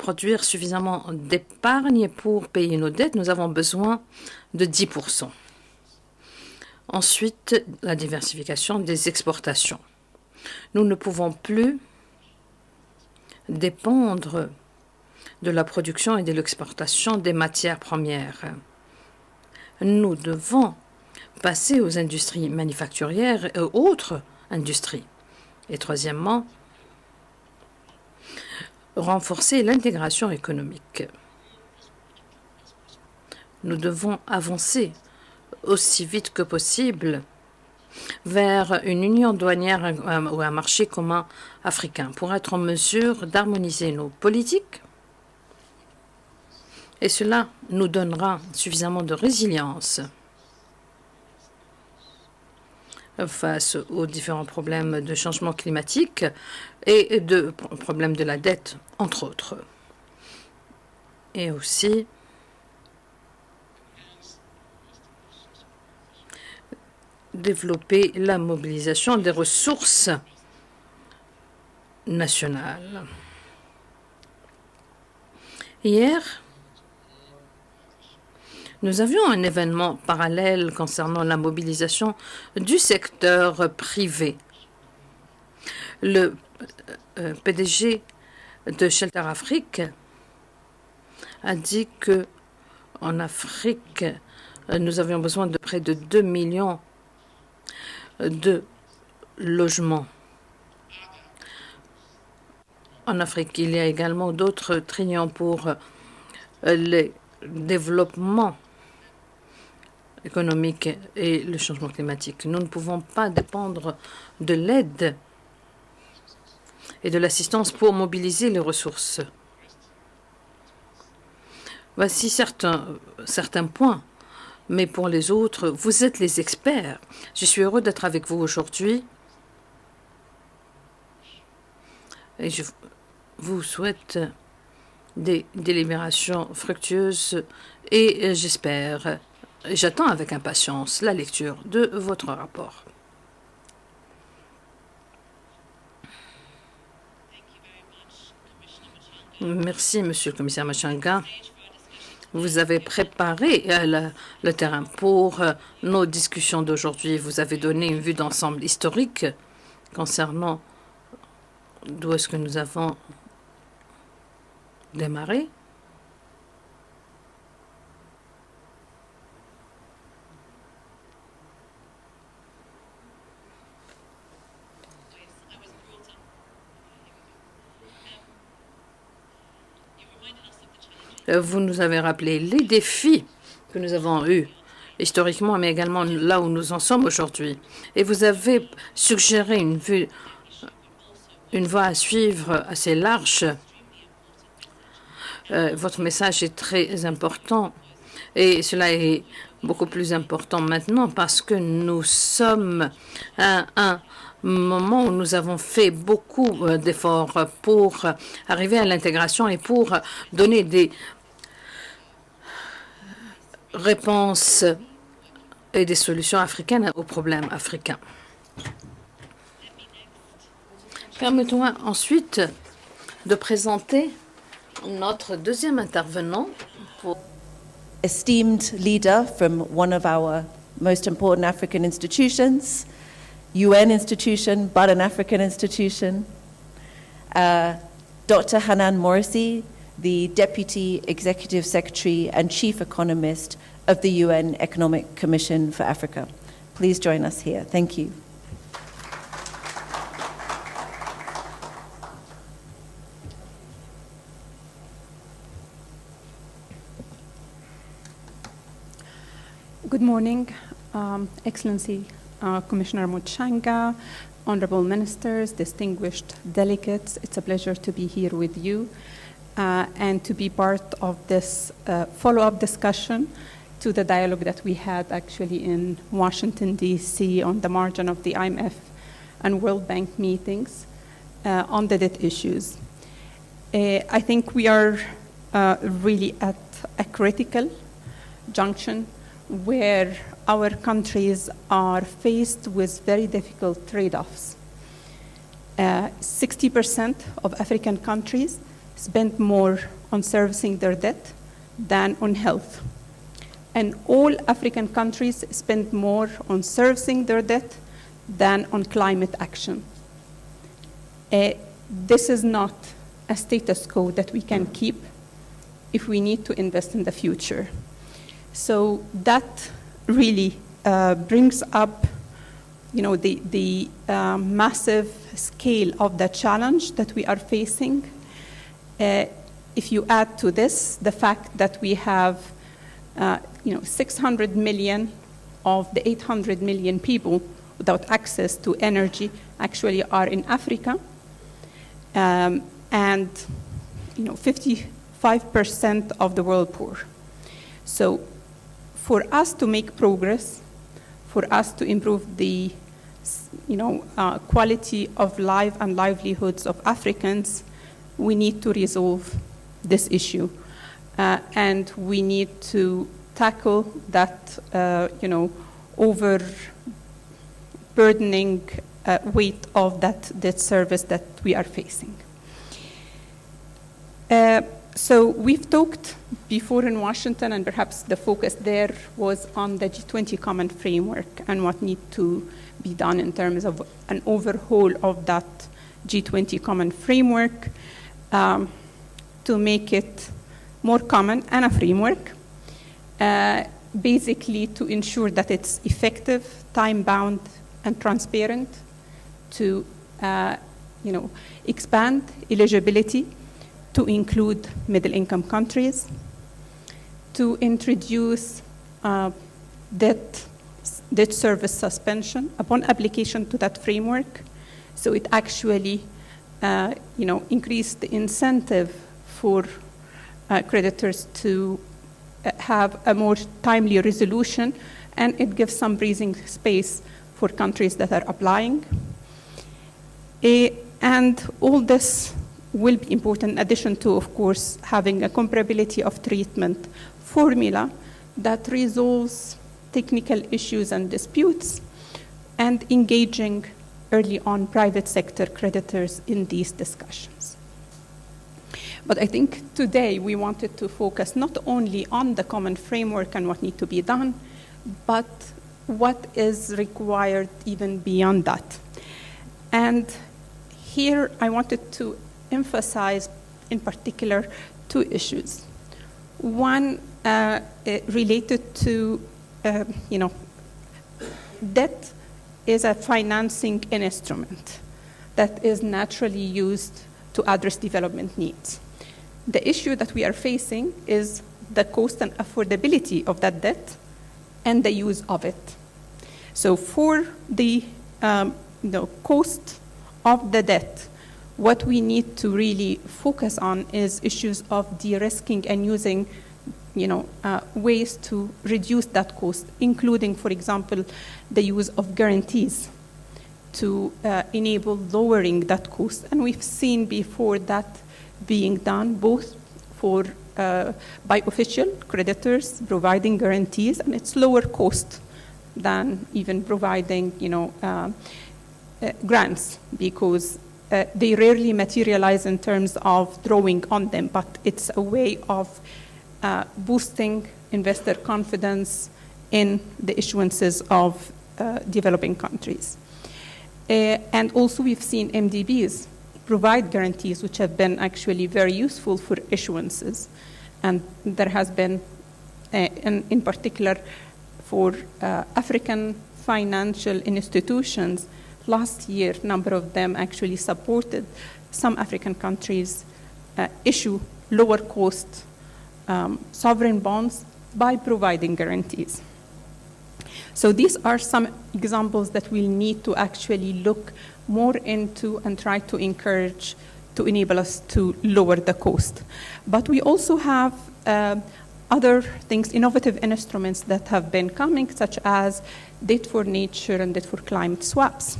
produire suffisamment d'épargne pour payer nos dettes, nous avons besoin de 10%. Ensuite, la diversification des exportations. Nous ne pouvons plus dépendre de la production et de l'exportation des matières premières. Nous devons passer aux industries manufacturières et autres industries. Et troisièmement, renforcer l'intégration économique. Nous devons avancer aussi vite que possible vers une union douanière ou un marché commun africain pour être en mesure d'harmoniser nos politiques. Et cela nous donnera suffisamment de résilience face aux différents problèmes de changement climatique et de problèmes de la dette, entre autres. Et aussi développer la mobilisation des ressources nationales. Hier, nous avions un événement parallèle concernant la mobilisation du secteur privé. Le PDG de Shelter Afrique a dit que en Afrique, nous avions besoin de près de 2 millions de logements. En Afrique, il y a également d'autres trillions pour le développement économique et le changement climatique. Nous ne pouvons pas dépendre de l'aide et de l'assistance pour mobiliser les ressources. Voici certains points, mais pour les autres, vous êtes les experts. Je suis heureux d'être avec vous aujourd'hui et je vous souhaite des délibérations fructueuses et j'attends avec impatience la lecture de votre rapport. Merci, Monsieur le Commissaire Machanga. Vous avez préparé le terrain pour nos discussions d'aujourd'hui. Vous avez donné une vue d'ensemble historique concernant d'où est-ce que nous avons démarré. Vous nous avez rappelé les défis que nous avons eus historiquement, mais également là où nous en sommes aujourd'hui. Et vous avez suggéré une voie à suivre assez large. Votre message est très important et cela est beaucoup plus important maintenant parce que nous sommes à un moment où nous avons fait beaucoup d'efforts pour arriver à l'intégration et pour donner des réponses et des solutions africaines aux problèmes africains. Permettez-moi ensuite de présenter notre deuxième intervenant. Esteemed leader from one of our most important African institutions, UN institution, but an African institution, Dr. Hanan Morrissey, the Deputy Executive Secretary and Chief Economist of the UN Economic Commission for Africa. Please join us here. Thank you. Good morning, Excellency Commissioner Muchanga, honorable ministers, distinguished delegates. It's a pleasure to be here with you and to be part of this follow-up discussion to the dialogue that we had actually in Washington, D.C. on the margin of the IMF and World Bank meetings on the debt issues. I think we are really at a critical junction where our countries are faced with very difficult trade-offs. 60% of African countries spend more on servicing their debt than on health. And all African countries spend more on servicing their debt than on climate action. This is not a status quo that we can keep if we need to invest in the future. So that really brings up, the massive scale of the challenge that we are facing. If you add to this the fact that we have 600 million of the 800 million people without access to energy actually are in Africa, and 55% of the world poor. So for us to make progress, for us to improve the quality of life and livelihoods of Africans, we need to resolve this issue. And we need to tackle that, overburdening weight of that debt service that we are facing. So we've talked before in Washington, and perhaps the focus there was on the G20 Common Framework and what needs to be done in terms of an overhaul of that G20 Common Framework to make it more common and a framework, basically to ensure that it's effective, time-bound, and transparent, to expand eligibility to include middle-income countries, to introduce debt service suspension upon application to that framework, so it actually increased the incentive for creditors to have a more timely resolution, and it gives some breathing space for countries that are applying. And all this will be important in addition to, of course, having a comparability of treatment formula that resolves technical issues and disputes, and engaging early on private sector creditors in these discussions. But I think today we wanted to focus not only on the common framework and what needs to be done, but what is required even beyond that. And here I wanted to emphasize in particular two issues. One related to, debt is a financing instrument that is naturally used to address development needs. The issue that we are facing is the cost and affordability of that debt and the use of it. So for the cost of the debt, what we need to really focus on is issues of de-risking and using ways to reduce that cost, including, for example, the use of guarantees to enable lowering that cost. And we've seen before that being done both for by official creditors providing guarantees, and it's lower cost than even providing grants, because they rarely materialize in terms of drawing on them, but it's a way of boosting investor confidence in the issuances of developing countries. And also we've seen MDBs provide guarantees, which have been actually very useful for issuances. And there has been, in particular, for African financial institutions, last year, a number of them actually supported some African countries issue lower cost sovereign bonds by providing guarantees. So these are some examples that we'll need to actually look more into and try to encourage to enable us to lower the cost. But we also have other things, innovative instruments that have been coming, such as debt for nature and debt for climate swaps,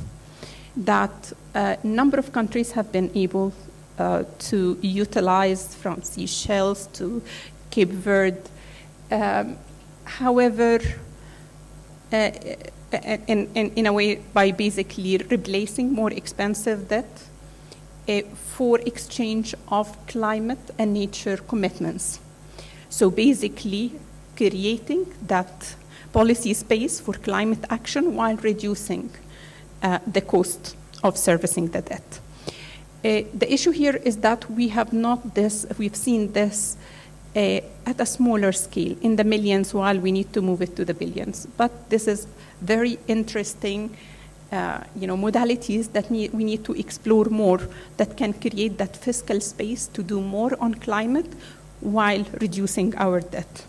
that a number of countries have been able to utilize, from Seychelles to Cape Verde. However, in a way, by basically replacing more expensive debt for exchange of climate and nature commitments. So basically, creating that policy space for climate action while reducing the cost of servicing the debt. The issue here is that we've seen this at a smaller scale, in the millions, while we need to move it to the billions. But this is very interesting modalities that we need to explore more, that can create that fiscal space to do more on climate while reducing our debt.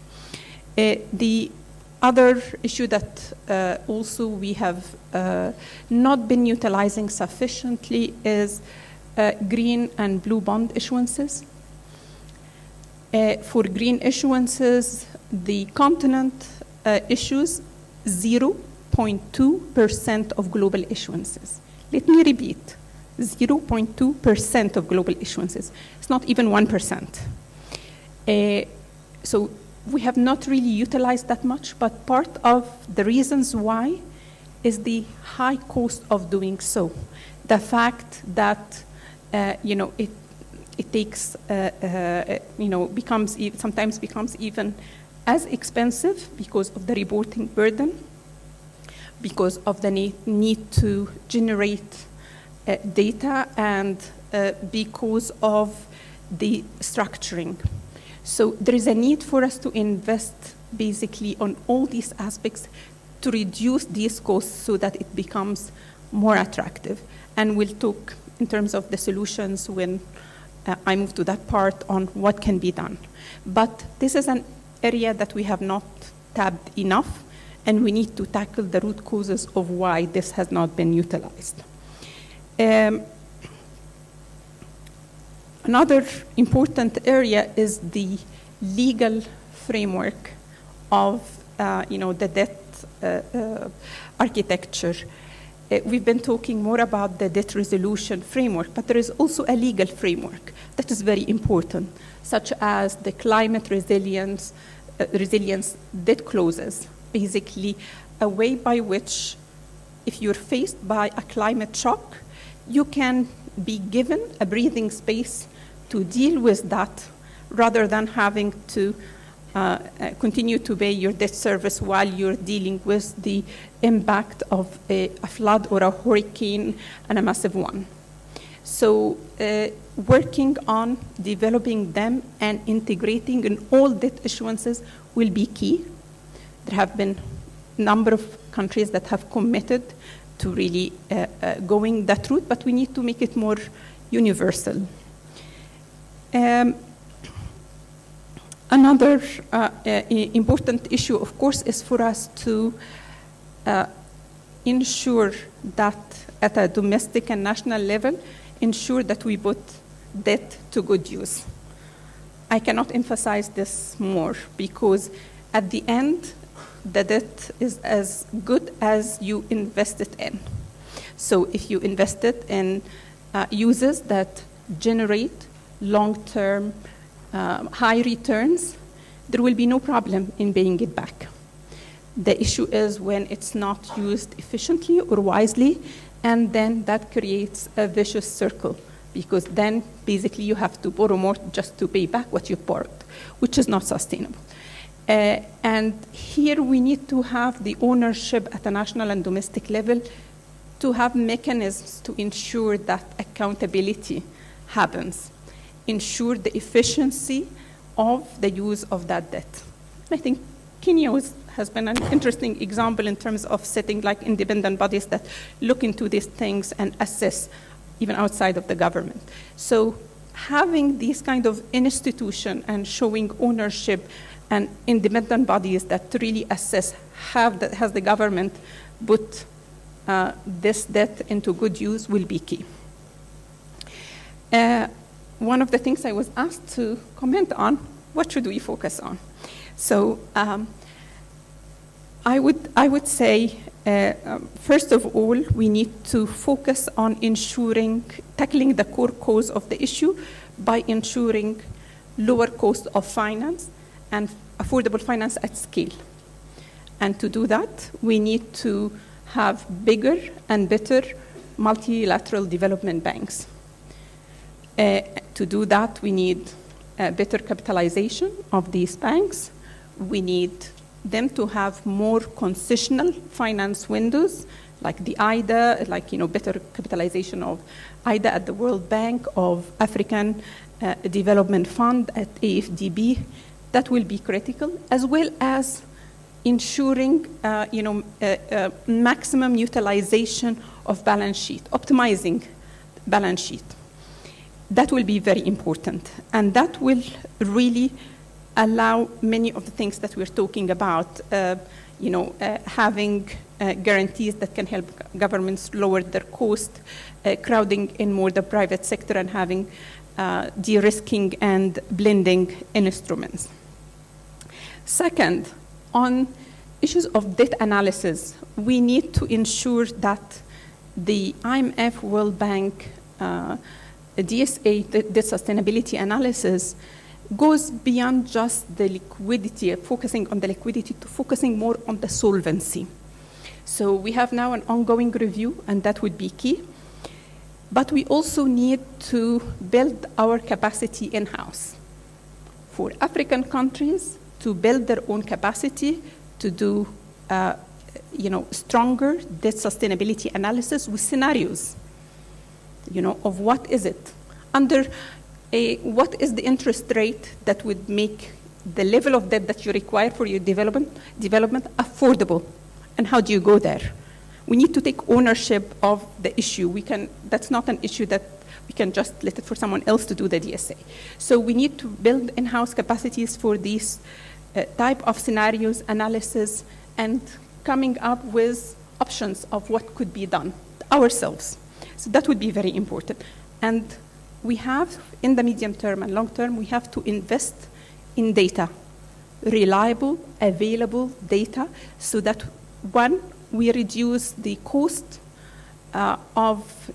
The other issue that also we have not been utilizing sufficiently is green and blue bond issuances. For green issuances, the continent issues 0.2% of global issuances. Let me repeat, 0.2% of global issuances. It's not even 1%. So we have not really utilized that much, but part of the reasons why is the high cost of doing so. The fact that it takes, sometimes becomes even as expensive because of the reporting burden, because of the need to generate data, and because of the structuring. So there is a need for us to invest basically on all these aspects to reduce these costs so that it becomes more attractive. And we'll talk in terms of the solutions when I move to that part on what can be done. But this is an area that we have not tapped enough, and we need to tackle the root causes of why this has not been utilized. Another important area is the legal framework of the debt architecture. We've been talking more about the debt resolution framework, but there is also a legal framework that is very important, such as the climate resilience debt clauses, basically a way by which, if you're faced by a climate shock, you can be given a breathing space to deal with that rather than having to continue to pay your debt service while you're dealing with the impact of a flood or a hurricane, and a massive one. So working on developing them and integrating in all debt issuances will be key. There have been a number of countries that have committed to really going that route, but we need to make it more universal. Another important issue, of course, is for us to ensure that at a domestic and national level, ensure that we put debt to good use. I cannot emphasize this more, because at the end, the debt is as good as you invest it in. So if you invest it in uses that generate long-term high returns, there will be no problem in paying it back. The issue is when it's not used efficiently or wisely, and then that creates a vicious circle, because then basically you have to borrow more just to pay back what you borrowed, which is not sustainable. And here we need to have the ownership at a national and domestic level to have mechanisms to ensure that accountability happens, ensure the efficiency of the use of that debt. I think Kenya has been an interesting example in terms of setting like independent bodies that look into these things and assess even outside of the government. So having these kind of institution and showing ownership and independent bodies that really assess has the government put this debt into good use will be key. One of the things I was asked to comment on, what should we focus on? So I would say, first of all, we need to focus on tackling the core cause of the issue by ensuring lower cost of finance and affordable finance at scale. And to do that, we need to have bigger and better multilateral development banks. To do that, we need better capitalization of these banks. We need them to have more concessional finance windows, like the IDA, like better capitalization of IDA at the World Bank, of African Development Fund at AfDB. That will be critical, as well as ensuring maximum utilization of balance sheet, optimizing balance sheet. That will be very important, and that will really allow many of the things that we're talking about, having guarantees that can help governments lower their cost, crowding in more the private sector, and having de-risking and blending instruments. Second, on issues of debt analysis, we need to ensure that the IMF, World Bank, DSA, the sustainability analysis, goes beyond just the liquidity, focusing on the liquidity, to focusing more on the solvency. So we have now an ongoing review, and that would be key. But we also need to build our capacity in-house. For African countries to build their own capacity to do stronger debt sustainability analysis with scenarios, of what is it? What is the interest rate that would make the level of debt that you require for your development affordable? And how do you go there? We need to take ownership of the issue. That's not an issue that we can just let it for someone else to do the DSA. So we need to build in-house capacities for these type of scenarios, analysis, and coming up with options of what could be done ourselves. So that would be very important. And we have, in the medium term and long term, we have to invest in data, reliable, available data, so that, one, we reduce the cost of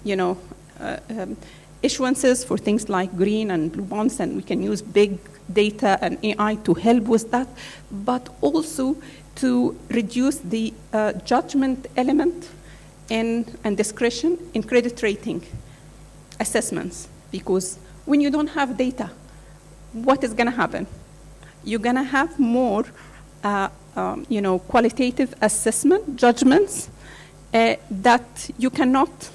issuances for things like green and blue bonds, and we can use big data and AI to help with that, but also to reduce the judgment element and discretion in credit rating assessments. Because when you don't have data, what is going to happen? You're going to have more qualitative assessment judgments that you cannot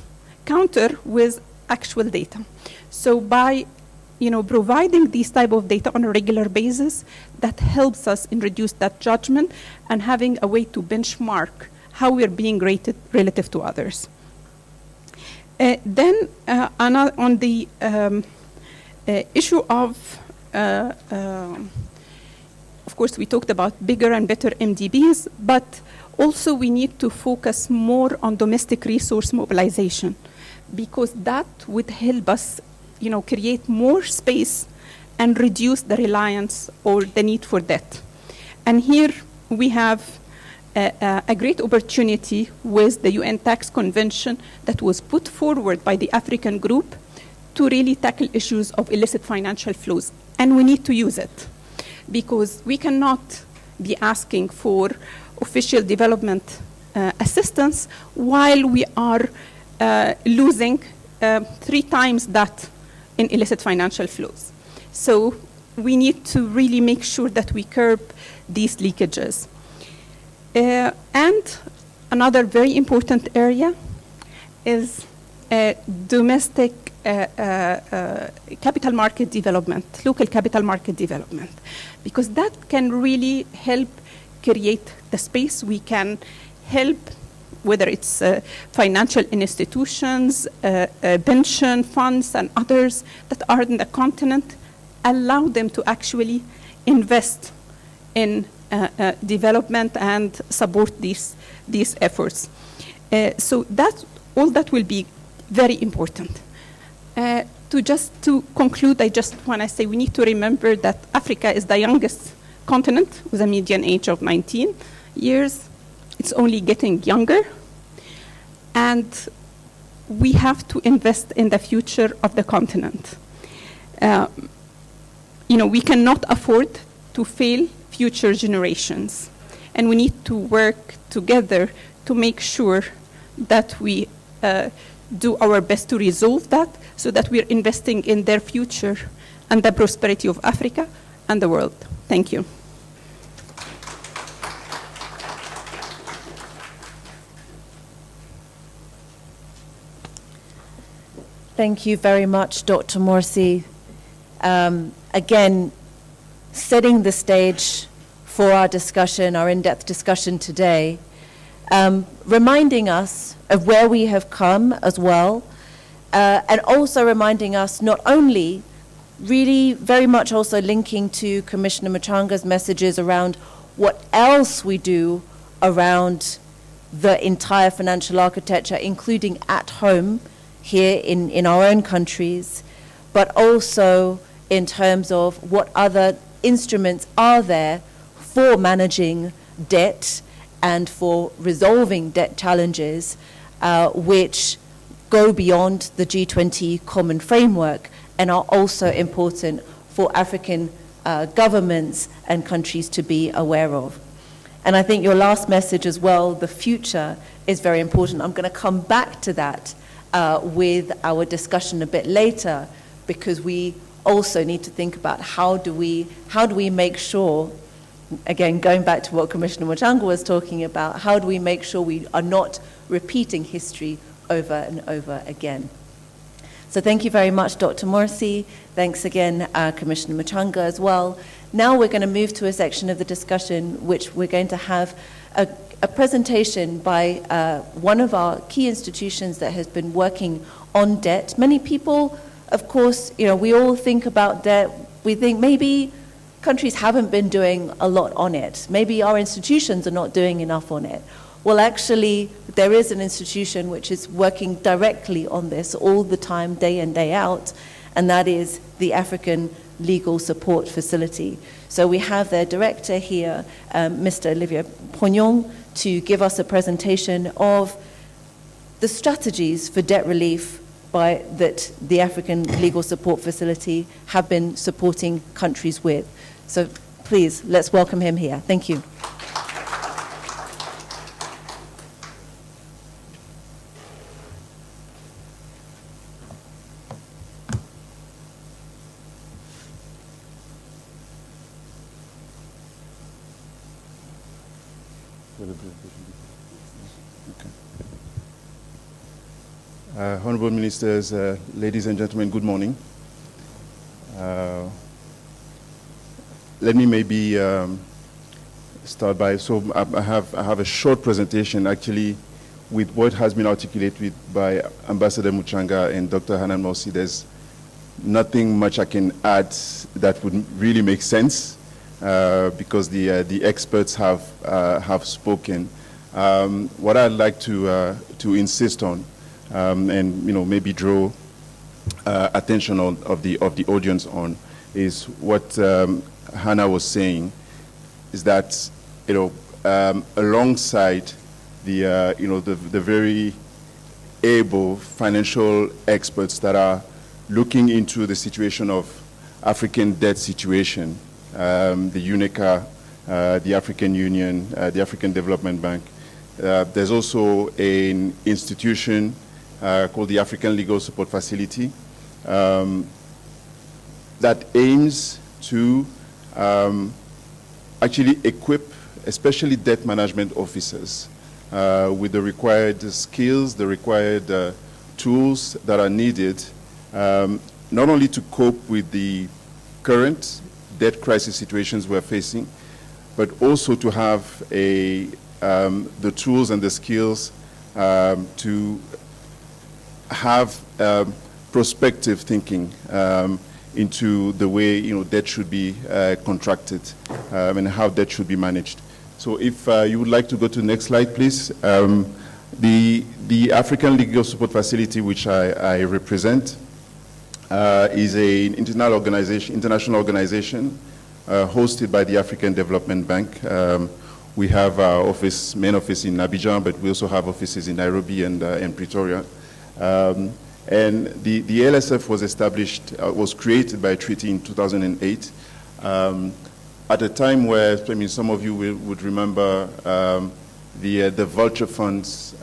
counter with actual data. So by providing these type of data on a regular basis, that helps us in reduce that judgment and having a way to benchmark how we're being rated relative to others. Then on the issue of course, we talked about bigger and better MDBs, but also we need to focus more on domestic resource mobilization, because that would help us, create more space and reduce the reliance or the need for debt. And here we have a great opportunity with the UN Tax Convention that was put forward by the African group to really tackle issues of illicit financial flows. And we need to use it, because we cannot be asking for official development assistance while we are losing 3 times that in illicit financial flows. So we need to really make sure that we curb these leakages. And another very important area is domestic capital market development, local capital market development, because that can really help create the space. We can help, whether it's financial institutions, pension funds, and others that are in the continent, allow them to actually invest in development and support these efforts. So all that will be very important. To conclude, I just want to say we need to remember that Africa is the youngest continent with a median age of 19 years. It's only getting younger. And we have to invest in the future of the continent. We cannot afford to fail future generations. And we need to work together to make sure that we do our best to resolve that so that we're investing in their future and the prosperity of Africa and the world. Thank you. Thank you very much, Dr. Morsi. Again, setting the stage for our discussion, our in-depth discussion today, reminding us of where we have come as well, and also reminding us not only, really very much also linking to Commissioner Muchanga's messages around what else we do around the entire financial architecture, including at home, here in our own countries, but also in terms of what other instruments are there for managing debt and for resolving debt challenges, which go beyond the G20 common framework and are also important for African governments and countries to be aware of. And I think your last message as well, the future, is very important. I'm going to come back to that with our discussion a bit later, because we also need to think about how do we make sure, again, going back to what Commissioner Muchanga was talking about, how do we make sure we are not repeating history over and over again? So thank you very much, Dr. Morsi. Thanks again, Commissioner Muchanga as well. Now we're going to move to a section of the discussion which we're going to have a presentation by one of our key institutions that has been working on debt. Many people, of course, we all think about debt. We think maybe countries haven't been doing a lot on it. Maybe our institutions are not doing enough on it. Well, actually, there is an institution which is working directly on this all the time, day in, day out, and that is the African Legal Support Facility. So we have their director here, Mr. Olivier Pognon, to give us a presentation of the strategies for debt relief that the African Legal Support Facility have been supporting countries with. So please, let's welcome him here. Thank you. Honorable Ministers, ladies and gentlemen, good morning. Let me maybe start by, I have a short presentation actually with what has been articulated by Ambassador Muchanga and Dr. Hanan Morsi. There's nothing much I can add that would really make sense because the experts have spoken. What I'd like to insist on and maybe draw attention of the audience on is what Hannah was saying, is that alongside the very able financial experts that are looking into the situation of African debt situation, the UNECA, the African Union, the African Development Bank, there's also an institution called the African Legal Support Facility that aims to actually equip especially debt management officers with the required skills, the required tools that are needed not only to cope with the current debt crisis situations we're facing, but also to have the tools and the skills to have prospective thinking into the way debt should be contracted and how debt should be managed. So if you would like to go to the next slide, please. The African Legal Support Facility, which I represent, is an international organization hosted by the African Development Bank. We have our main office in Abidjan, but we also have offices in Nairobi and Pretoria. And the LSF was created by a treaty in 2008, at a time where, some of you would remember the vulture funds,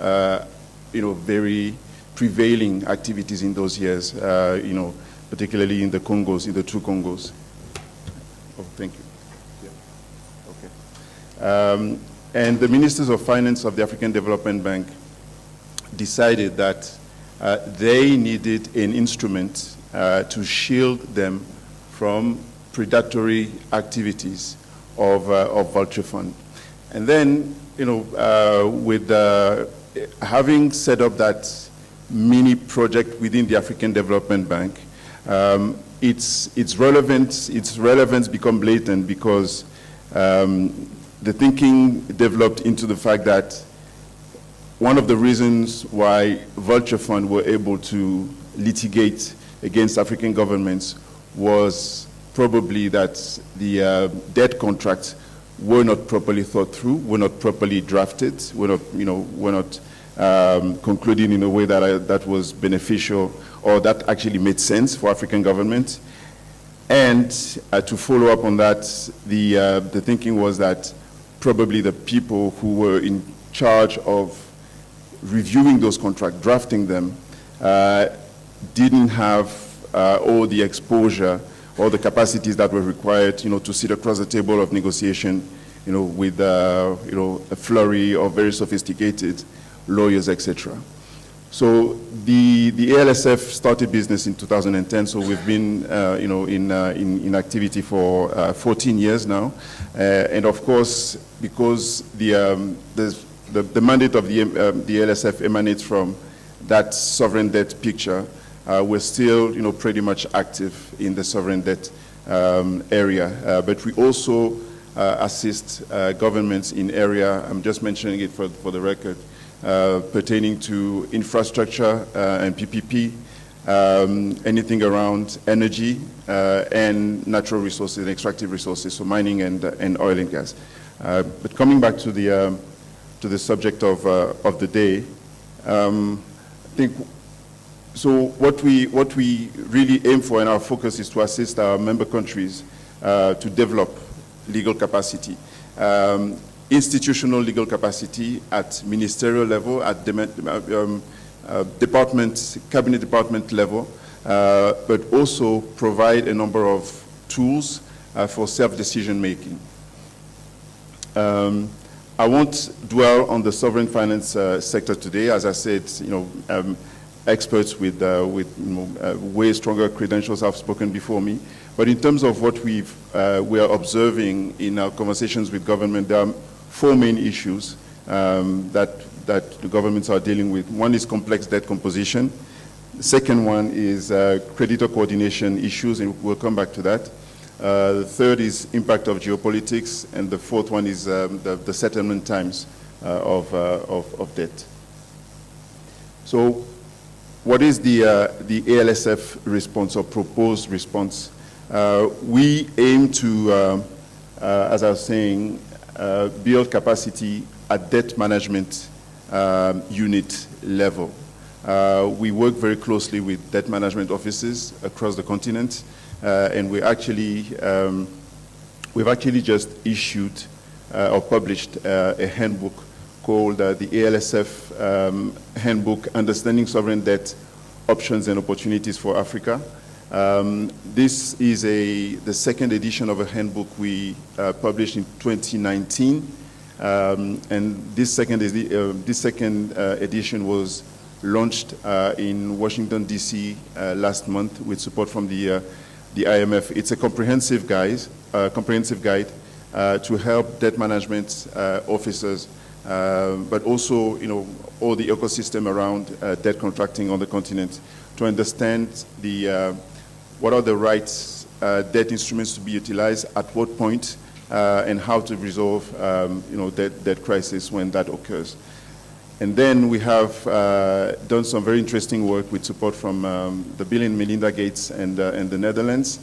very prevailing activities in those years, you know, particularly in the Congos, in the two Congos. Oh, thank you. Yeah. Okay. And the Ministers of Finance of the African Development Bank decided that they needed an instrument to shield them from predatory activities of Vulture Fund. And then, you know, with having set up that mini project within the African Development Bank, its relevance become blatant because the thinking developed into the fact that one of the reasons why Vulture Fund were able to litigate against African governments was probably that the debt contracts were not properly thought through, were not properly drafted, were not concluded in a way that was beneficial or that actually made sense for African governments. And to follow up on that, the thinking was that probably the people who were in charge of reviewing those contracts, drafting them, didn't have all the exposure or the capacities that were required, you know, to sit across the table of negotiation, you know, with, you know, a flurry of very sophisticated lawyers, etc. So the ALSF started business in 2010, so we've been, you know, in activity for 14 years now. And of course, because the mandate of the ALSF emanates from that sovereign debt picture, we're still, you know, pretty much active in the sovereign debt area. But we also assist governments in area, I'm just mentioning it for the record, pertaining to infrastructure and PPP, anything around energy and natural resources and extractive resources, so mining and oil and gas. But coming back to the subject of the day, I think so. What we really aim for, and our focus is to assist our member countries to develop legal capacity. Institutional legal capacity at ministerial level, at cabinet department level, but also provide a number of tools for self-decision making. I won't dwell on the sovereign finance sector today. As I said, you know, experts with way stronger credentials have spoken before me. But in terms of what we are observing in our conversations with government, there are four main issues that the governments are dealing with. One is complex debt composition. The second one is creditor coordination issues, and we'll come back to that. The third is impact of geopolitics, and the fourth one is the settlement times of debt. So what is the ALSF response or proposed response? We aim to, as I was saying, build capacity at debt management unit level. We work very closely with debt management offices across the continent, and we've actually just issued or published a handbook called the ALSF Handbook, Understanding Sovereign Debt Options and Opportunities for Africa. This is the second edition of a handbook we published in 2019, and this second edition was launched in Washington, D.C. Last month with support from the IMF. It's a comprehensive guide to help debt management officers, but also, you know, all the ecosystem around debt contracting on the continent to understand what are the right debt instruments to be utilized at what point, and how to resolve, you know, debt crisis when that occurs. And then we have done some very interesting work with support from the Bill and Melinda Gates and the Netherlands.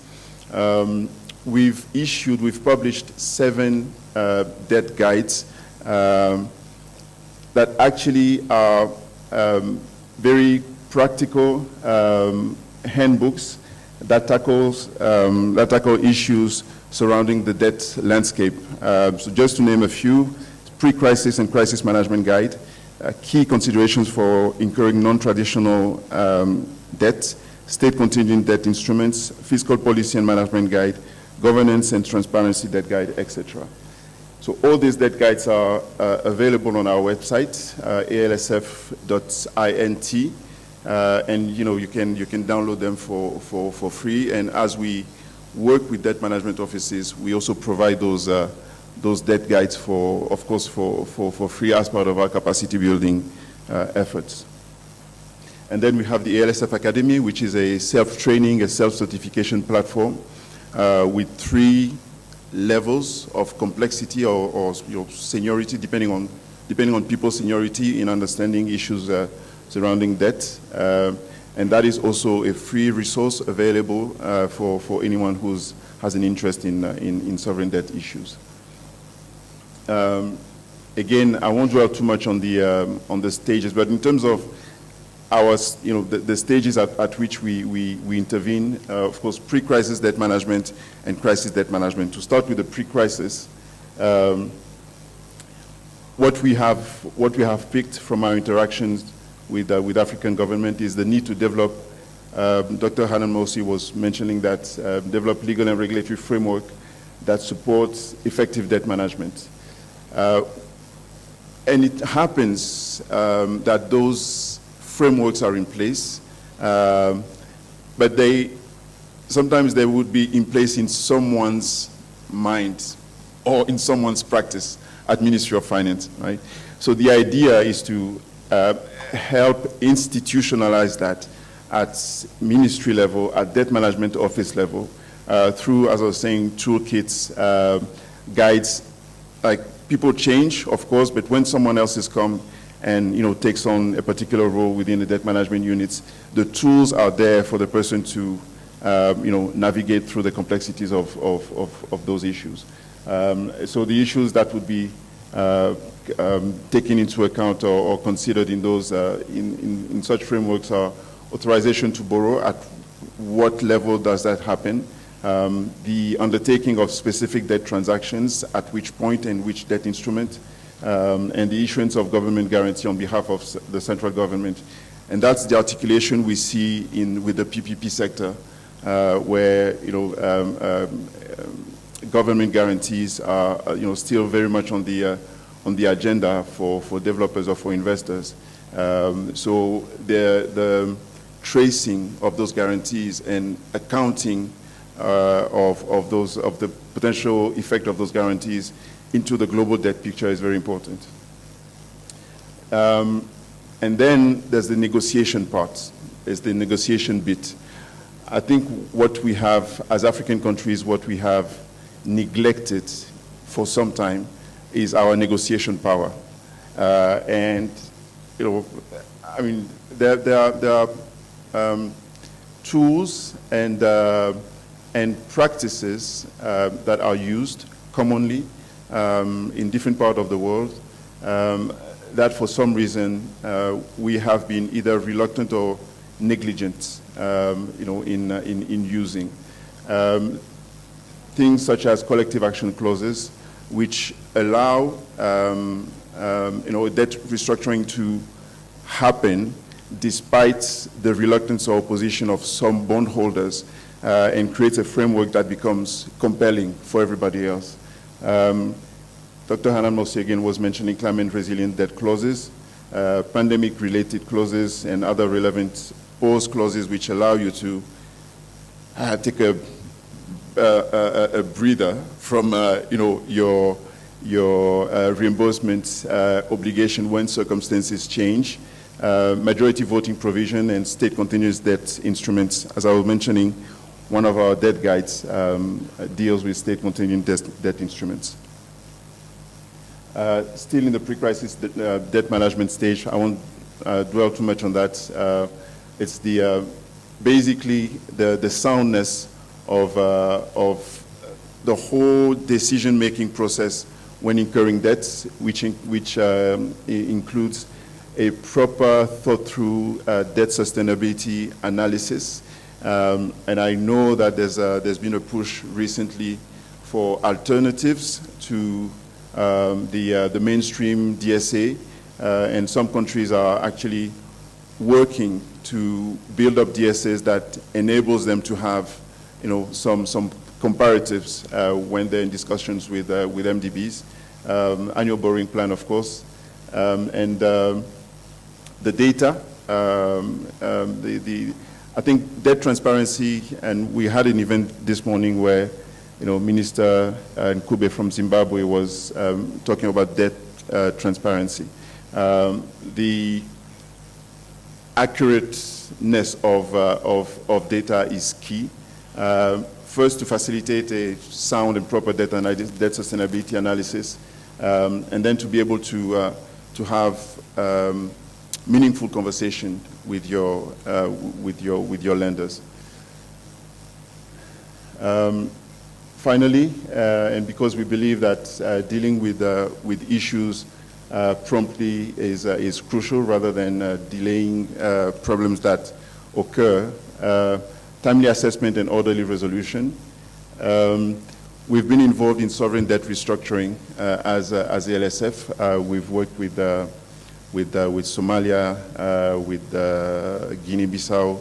We've published 7 debt guides that actually are very practical handbooks that tackle issues surrounding the debt landscape. So just to name a few: pre-crisis and crisis management guide, key considerations for incurring non-traditional debt, state contingent debt instruments, fiscal policy and management guide, governance and transparency debt guide, etc. So all these debt guides are available on our website, alsf.int, and you can download them for free. And as we work with debt management offices, we also provide those debt guides for free as part of our capacity building efforts. And then we have the ALSF Academy, which is a self-training, a self-certification platform with 3 levels of complexity or seniority, depending on people's seniority in understanding issues surrounding debt. And that is also a free resource available for anyone who has an interest in sovereign debt issues. Again, I won't dwell too much on the stages, but in terms of the stages at which we intervene, of course, pre-crisis debt management and crisis debt management. To start with the pre-crisis, what we have picked from our interactions with African government is the need to develop, Dr. Hanan Mosi was mentioning that, develop legal and regulatory framework that supports effective debt management. And it happens that those frameworks are in place, but sometimes they would be in place in someone's mind or in someone's practice at Ministry of Finance, right? So the idea is to help institutionalize that at ministry level, at debt management office level, through, as I was saying, toolkits, guides. Like, people change, of course, but when someone else has come and takes on a particular role within the debt management units, the tools are there for the person to navigate through the complexities of those issues. So the issues that would be taken into account or considered in those in such frameworks are authorization to borrow. At what level does that happen? The undertaking of specific debt transactions, at which point and which debt instrument, and the issuance of government guarantee on behalf of the central government. And that's the articulation we see with the PPP sector, where government guarantees are still very much on the agenda for developers or for investors. So the tracing of those guarantees and accounting of the potential effect of those guarantees into the global debt picture is very important. And then there's the negotiation part, there's the negotiation bit. I think what we have as African countries, what we have neglected for some time is our negotiation power. And, I mean, there are tools and practices that are used commonly in different parts of the world that for some reason we have been either reluctant or negligent in using. Things such as collective action clauses, which allow debt restructuring to happen despite the reluctance or opposition of some bondholders, and creates a framework that becomes compelling for everybody else. Dr. Hanan Mosi again was mentioning climate resilient debt clauses, pandemic-related clauses, and other relevant pause clauses which allow you to take a breather from your reimbursement obligation when circumstances change. Majority voting provision and state continuous debt instruments. As I was mentioning, one of our debt guides deals with state continuous debt instruments. Still in the pre-crisis debt management stage, I won't dwell too much on that. It's basically the soundness of the whole decision-making process when incurring debts, which includes a proper thought-through debt sustainability analysis. And I know that there's been a push recently for alternatives to the mainstream DSA, and some countries are actually working to build up DSAs that enables them to have, some comparatives when they're in discussions with MDBs. Annual borrowing plan, of course, and the data. I think debt transparency, and we had an event this morning where, Minister Nkube from Zimbabwe was talking about debt transparency. The accurateness of data is key. First, to facilitate a sound and proper debt sustainability analysis, and then to be able to have meaningful conversation with your lenders. Finally, and because we believe that dealing with issues promptly is crucial rather than delaying problems that occur, timely assessment and orderly resolution. We've been involved in sovereign debt restructuring as the LSF. We've worked with Somalia, with Guinea-Bissau.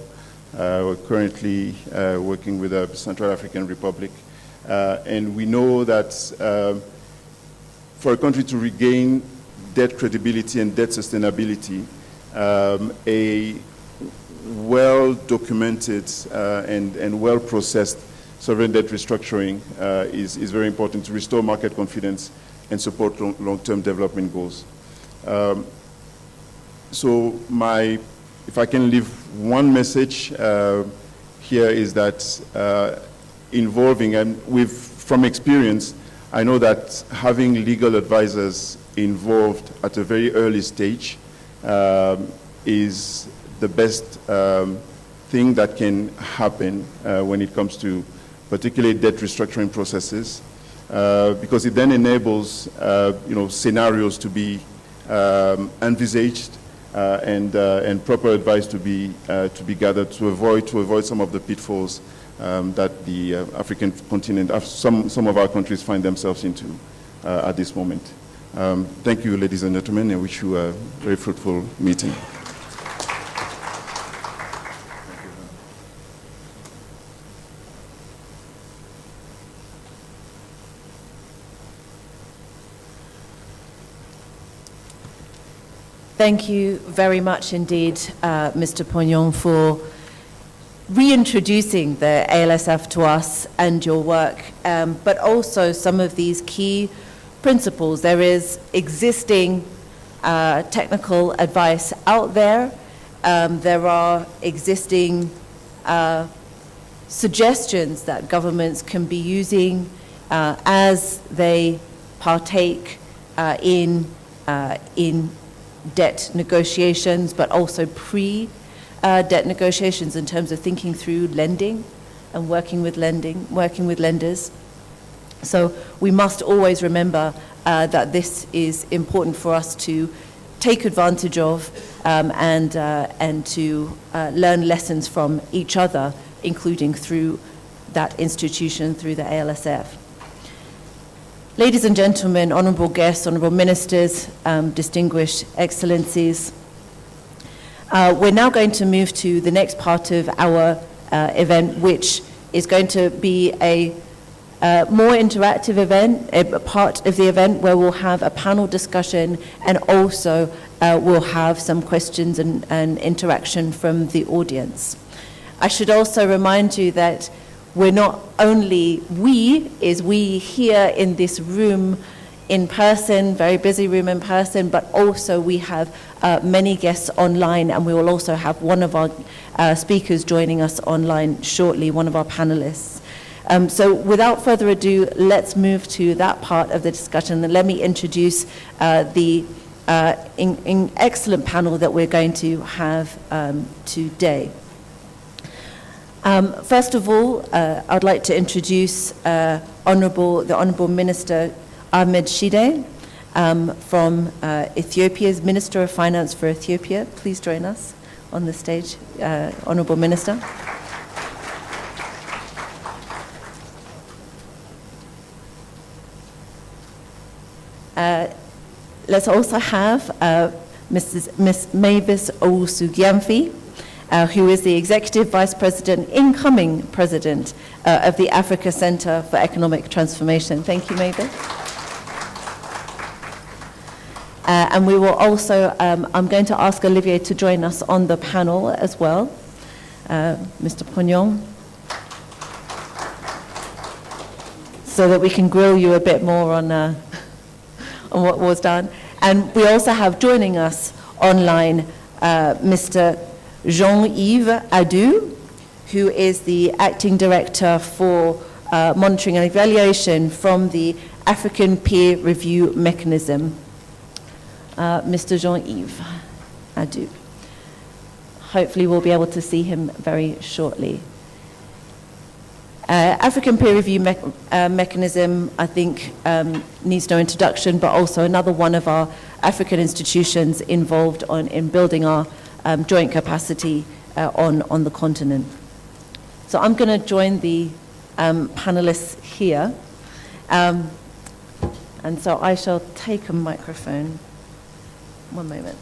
We're currently working with the Central African Republic. And we know that for a country to regain debt credibility and debt sustainability, a well-documented and well-processed sovereign debt restructuring is very important to restore market confidence and support long-term development goals. So if I can leave one message here is that involving, and from experience, I know that having legal advisors involved at a very early stage is the best thing that can happen when it comes to particularly debt restructuring processes, because it then enables scenarios to be envisaged and proper advice to be gathered to avoid some of the pitfalls that the African continent, some of our countries find themselves into at this moment. Thank you, ladies and gentlemen, and wish you a very fruitful meeting. Thank you very much indeed, Mr. Pognon, for reintroducing the ALSF to us and your work, but also some of these key principles. There is existing technical advice out there. There are existing suggestions that governments can be using as they partake in debt negotiations, but also pre-debt negotiations in terms of thinking through lending and working with lenders. So we must always remember that this is important for us to take advantage of and to learn lessons from each other, including through that institution, through the ALSF. Ladies and gentlemen, honorable guests, honorable ministers, distinguished excellencies, we're now going to move to the next part of our event, which is going to be a more interactive event, a part of the event where we'll have a panel discussion and also we'll have some questions and interaction from the audience. I should also remind you that we're not only we here in this room in person, very busy room in person, but also we have many guests online, and we will also have one of our speakers joining us online shortly, one of our panelists. So without further ado, let's move to that part of the discussion, and let me introduce the excellent panel that we're going to have today. First of all, I'd like to introduce the Honourable Minister Ahmed Shide from Ethiopia's Minister of Finance for Ethiopia. Please join us on the stage, Honourable Minister. Let's also have Miss Mavis Owusu-Gyamfi, who is the Executive Vice President, incoming President of the Africa Center for Economic Transformation. Thank you, Mavis. And we will also, I'm going to ask Olivier to join us on the panel as well. Mr. Pognon, so that we can grill you a bit more on what was done. And we also have joining us online Mr. Jean-Yves Adu, who is the Acting Director for Monitoring and Evaluation from the African Peer Review Mechanism. Mr. Jean-Yves Adu. Hopefully we'll be able to see him very shortly. African Peer Review Mechanism, I think, needs no introduction, but also another one of our African institutions involved in building our joint capacity on the continent. So I'm going to join the panelists here. And so I shall take a microphone. One moment.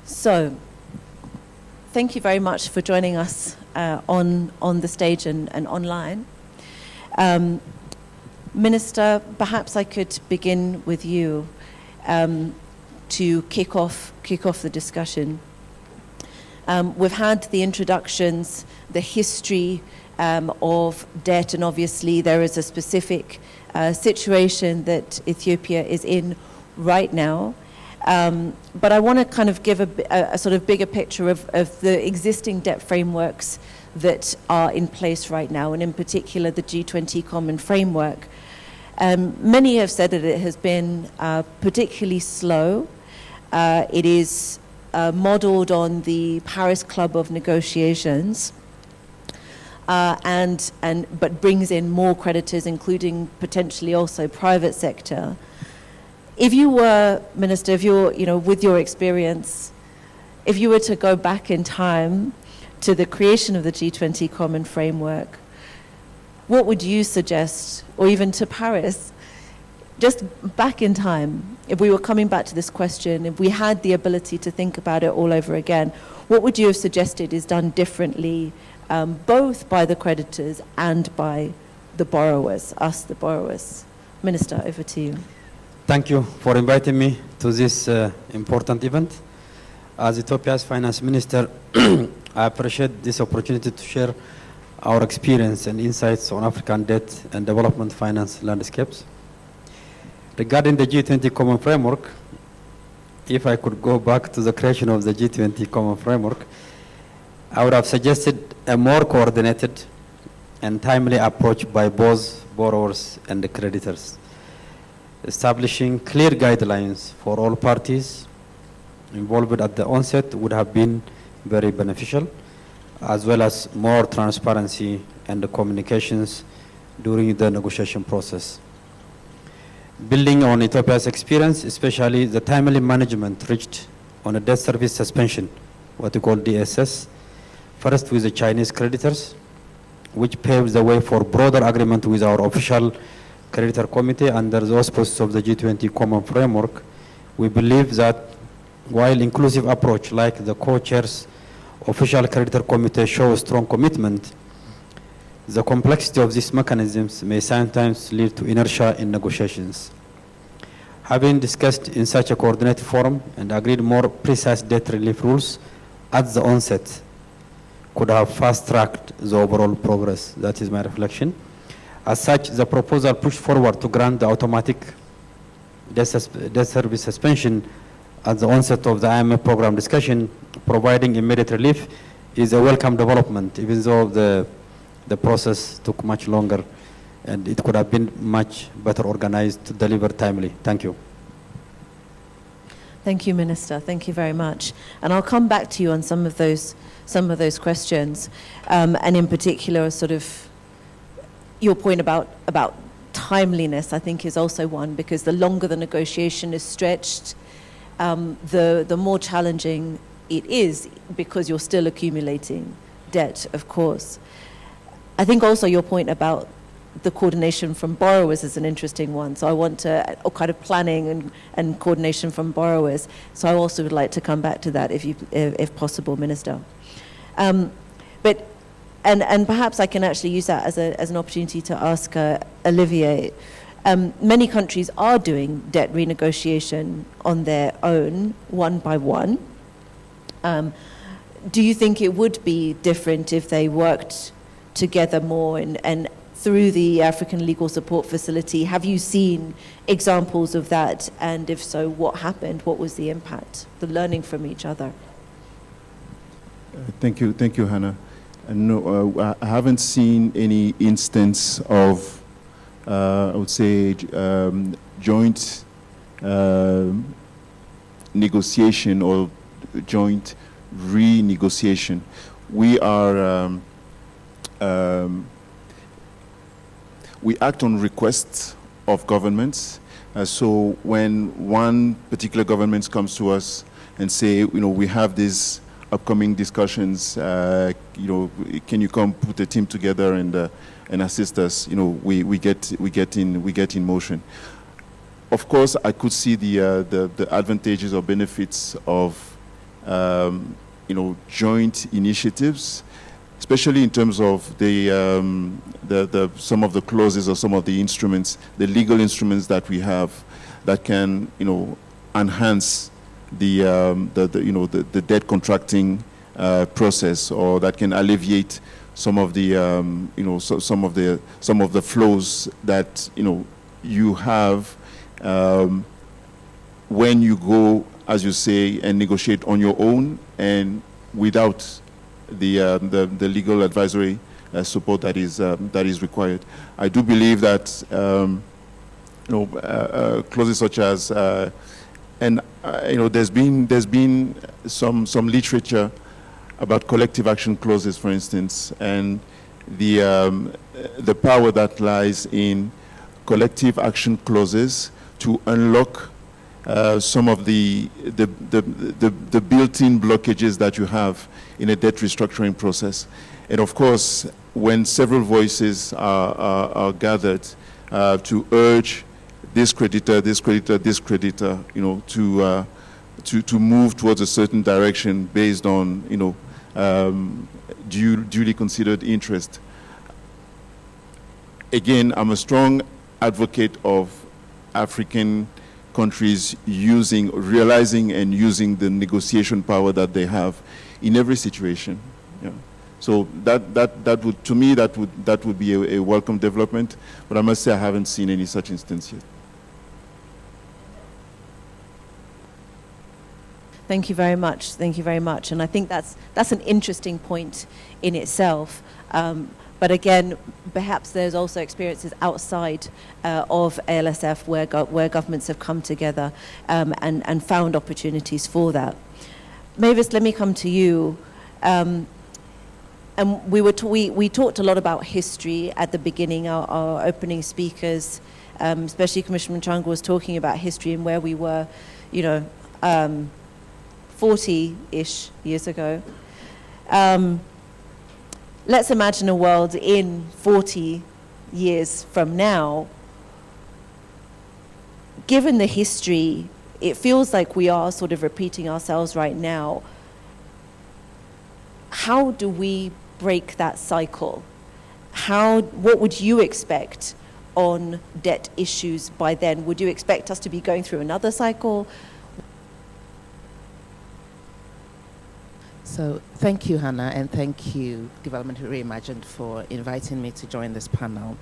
So, thank you very much for joining us on the stage and online. Minister, perhaps I could begin with you to kick off the discussion. We've had the introductions, the history of debt, and obviously there is a specific situation that Ethiopia is in right now. But I want to kind of give a sort of bigger picture of the existing debt frameworks that are in place right now, and in particular the G20 Common Framework. Many have said that it has been particularly slow. It is modeled on the Paris Club of Negotiations, but brings in more creditors, including potentially also private sector. If you were, Minister, if you're, with your experience, if you were to go back in time to the creation of the G20 Common Framework, what would you suggest, or even to Paris, just back in time, if we were coming back to this question, if we had the ability to think about it all over again, what would you have suggested is done differently, both by the creditors and by the borrowers, us, the borrowers? Minister, over to you. Thank you for inviting me to this important event. As Ethiopia's Finance Minister, I appreciate this opportunity to share our experience and insights on African debt and development finance landscapes. Regarding the G20 Common Framework, if I could go back to the creation of the G20 Common Framework, I would have suggested a more coordinated and timely approach by both borrowers and the creditors. Establishing clear guidelines for all parties involved at the onset would have been very beneficial, as well as more transparency and the communications during the negotiation process. Building on Ethiopia's experience, especially the timely management reached on a debt service suspension, what we call DSS, first with the Chinese creditors, which paves the way for broader agreement with our official creditor committee under the auspices of the G20 Common Framework. We believe that while inclusive approach like the co-chairs official creditor committee show strong commitment, the complexity of these mechanisms may sometimes lead to inertia in negotiations. Having discussed in such a coordinated forum and agreed more precise debt relief rules at the onset could have fast-tracked the overall progress. That is my reflection. As such, the proposal pushed forward to grant the automatic debt service suspension at the onset of the IMF program discussion, providing immediate relief, is a welcome development, even though the process took much longer and it could have been much better organized to deliver timely. Thank you. Thank you, Minister. Thank you very much. And I'll come back to you on some of those questions, and in particular, sort of your point about timeliness, I think, is also one, because the longer the negotiation is stretched, the more challenging it is, because you're still accumulating debt, of course. I think also your point about the coordination from borrowers is an interesting one. So I want to, or kind of planning and coordination from borrowers. So I also would like to come back to that if possible, Minister. But perhaps I can actually use that as an opportunity to ask Olivier. Many countries are doing debt renegotiation on their own, one by one. Do you think it would be different if they worked together more and through the African Legal Support Facility? Have you seen examples of that? And if so, what happened? What was the impact, the learning from each other? Thank you, Hannah. No, I haven't seen any instance of, I would say, joint negotiation or joint renegotiation. We are, we act on requests of governments. So when one particular government comes to us and say, we have these upcoming discussions, can you come put a team together and assist us? We get in motion. Of course, I could see the advantages or benefits of joint initiatives, especially in terms of some of the clauses or some of the instruments, the legal instruments that we have that can enhance the debt contracting process, or that can alleviate some of the some of the flows that you have when you go, as you say, and negotiate on your own and without the legal advisory support that is required. I do believe that clauses such as there's been some literature about collective action clauses, for instance, and the power that lies in collective action clauses to unlock some of the built-in blockages that you have in a debt restructuring process. And of course, when several voices are gathered to urge this creditor, to move towards a certain direction based on duly considered interest. Again, I'm a strong advocate of African countries realizing and using the negotiation power that they have in every situation. Yeah. So that would, to me, that would be a welcome development. But I must say I haven't seen any such instance yet. Thank you very much. Thank you very much. And I think that's an interesting point in itself. But again, perhaps there's also experiences outside of ALSF where governments have come together and found opportunities for that. Mavis, let me come to you. And we talked a lot about history at the beginning. Our opening speakers, especially Commissioner Mchanga, was talking about history and where we were, 40-ish years ago. Let's imagine a world in 40 years from now. Given the history, it feels like we are sort of repeating ourselves right now. How do we break that cycle? What would you expect on debt issues by then? Would you expect us to be going through another cycle? So thank you, Hannah, and thank you, Development Reimagine, for inviting me to join this panel.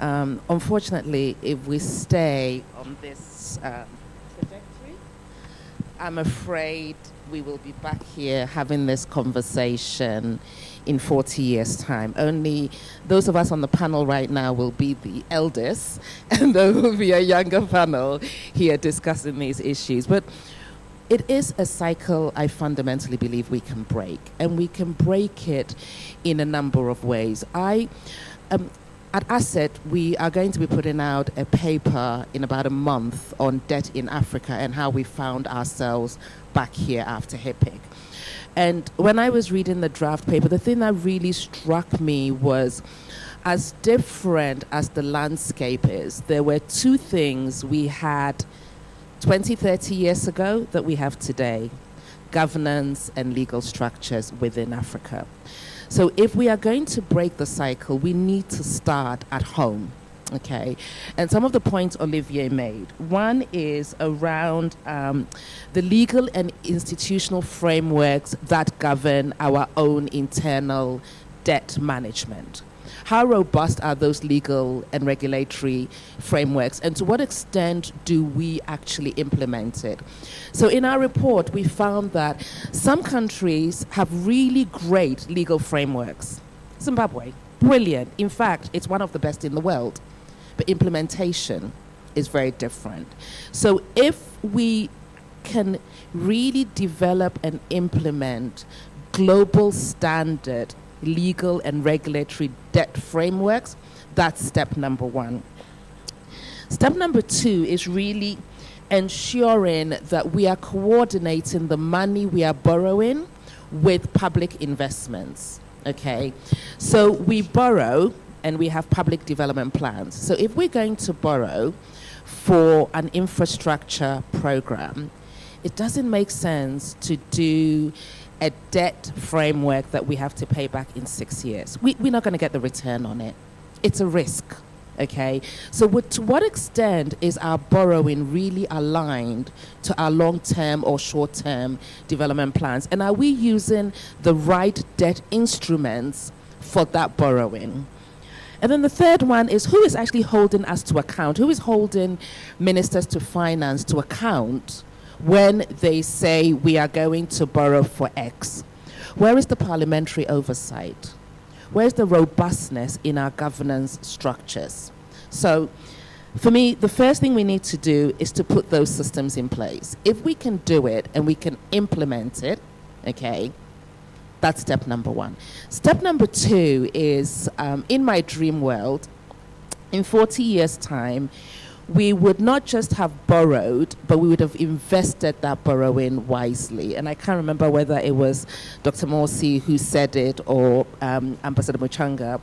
Unfortunately, if we stay on this trajectory, I'm afraid we will be back here having this conversation in 40 years' time. Only those of us on the panel right now will be the eldest, and there will be a younger panel here discussing these issues. But it is a cycle I fundamentally believe we can break, and we can break it in a number of ways. at Asset, we are going to be putting out a paper in about a month on debt in Africa and how we found ourselves back here after HIPIC. And when I was reading the draft paper, the thing that really struck me was, as different as the landscape is, there were two things we had 20, 30 years ago that we have today: governance and legal structures within Africa. So if we are going to break the cycle, we need to start at home, okay? And some of the points Olivier made. One is around the legal and institutional frameworks that govern our own internal debt management. How robust are those legal and regulatory frameworks, and to what extent do we actually implement it? So in our report, we found that some countries have really great legal frameworks. Zimbabwe, brilliant. In fact, it's one of the best in the world. But implementation is very different. So if we can really develop and implement global standard legal and regulatory debt frameworks, that's step number one. Step number two is really ensuring that we are coordinating the money we are borrowing with public investments, okay? So we borrow and we have public development plans. So if we're going to borrow for an infrastructure program, it doesn't make sense to do a debt framework that we have to pay back in 6 years. We're not going to get the return on it. It's a risk, okay? So to what extent is our borrowing really aligned to our long-term or short-term development plans? And are we using the right debt instruments for that borrowing? And then the third one is, who is actually holding us to account? Who is holding ministers to finance to account when they say we are going to borrow for X? Where is the parliamentary oversight? Where's the robustness in our governance structures? So for me, the first thing we need to do is to put those systems in place. If we can do it and we can implement it, okay, that's step number one. Step number two is, in my dream world, in 40 years' time, we would not just have borrowed, but we would have invested that borrowing wisely. And I can't remember whether it was Dr. Morsi who said it or Ambassador Muchanga.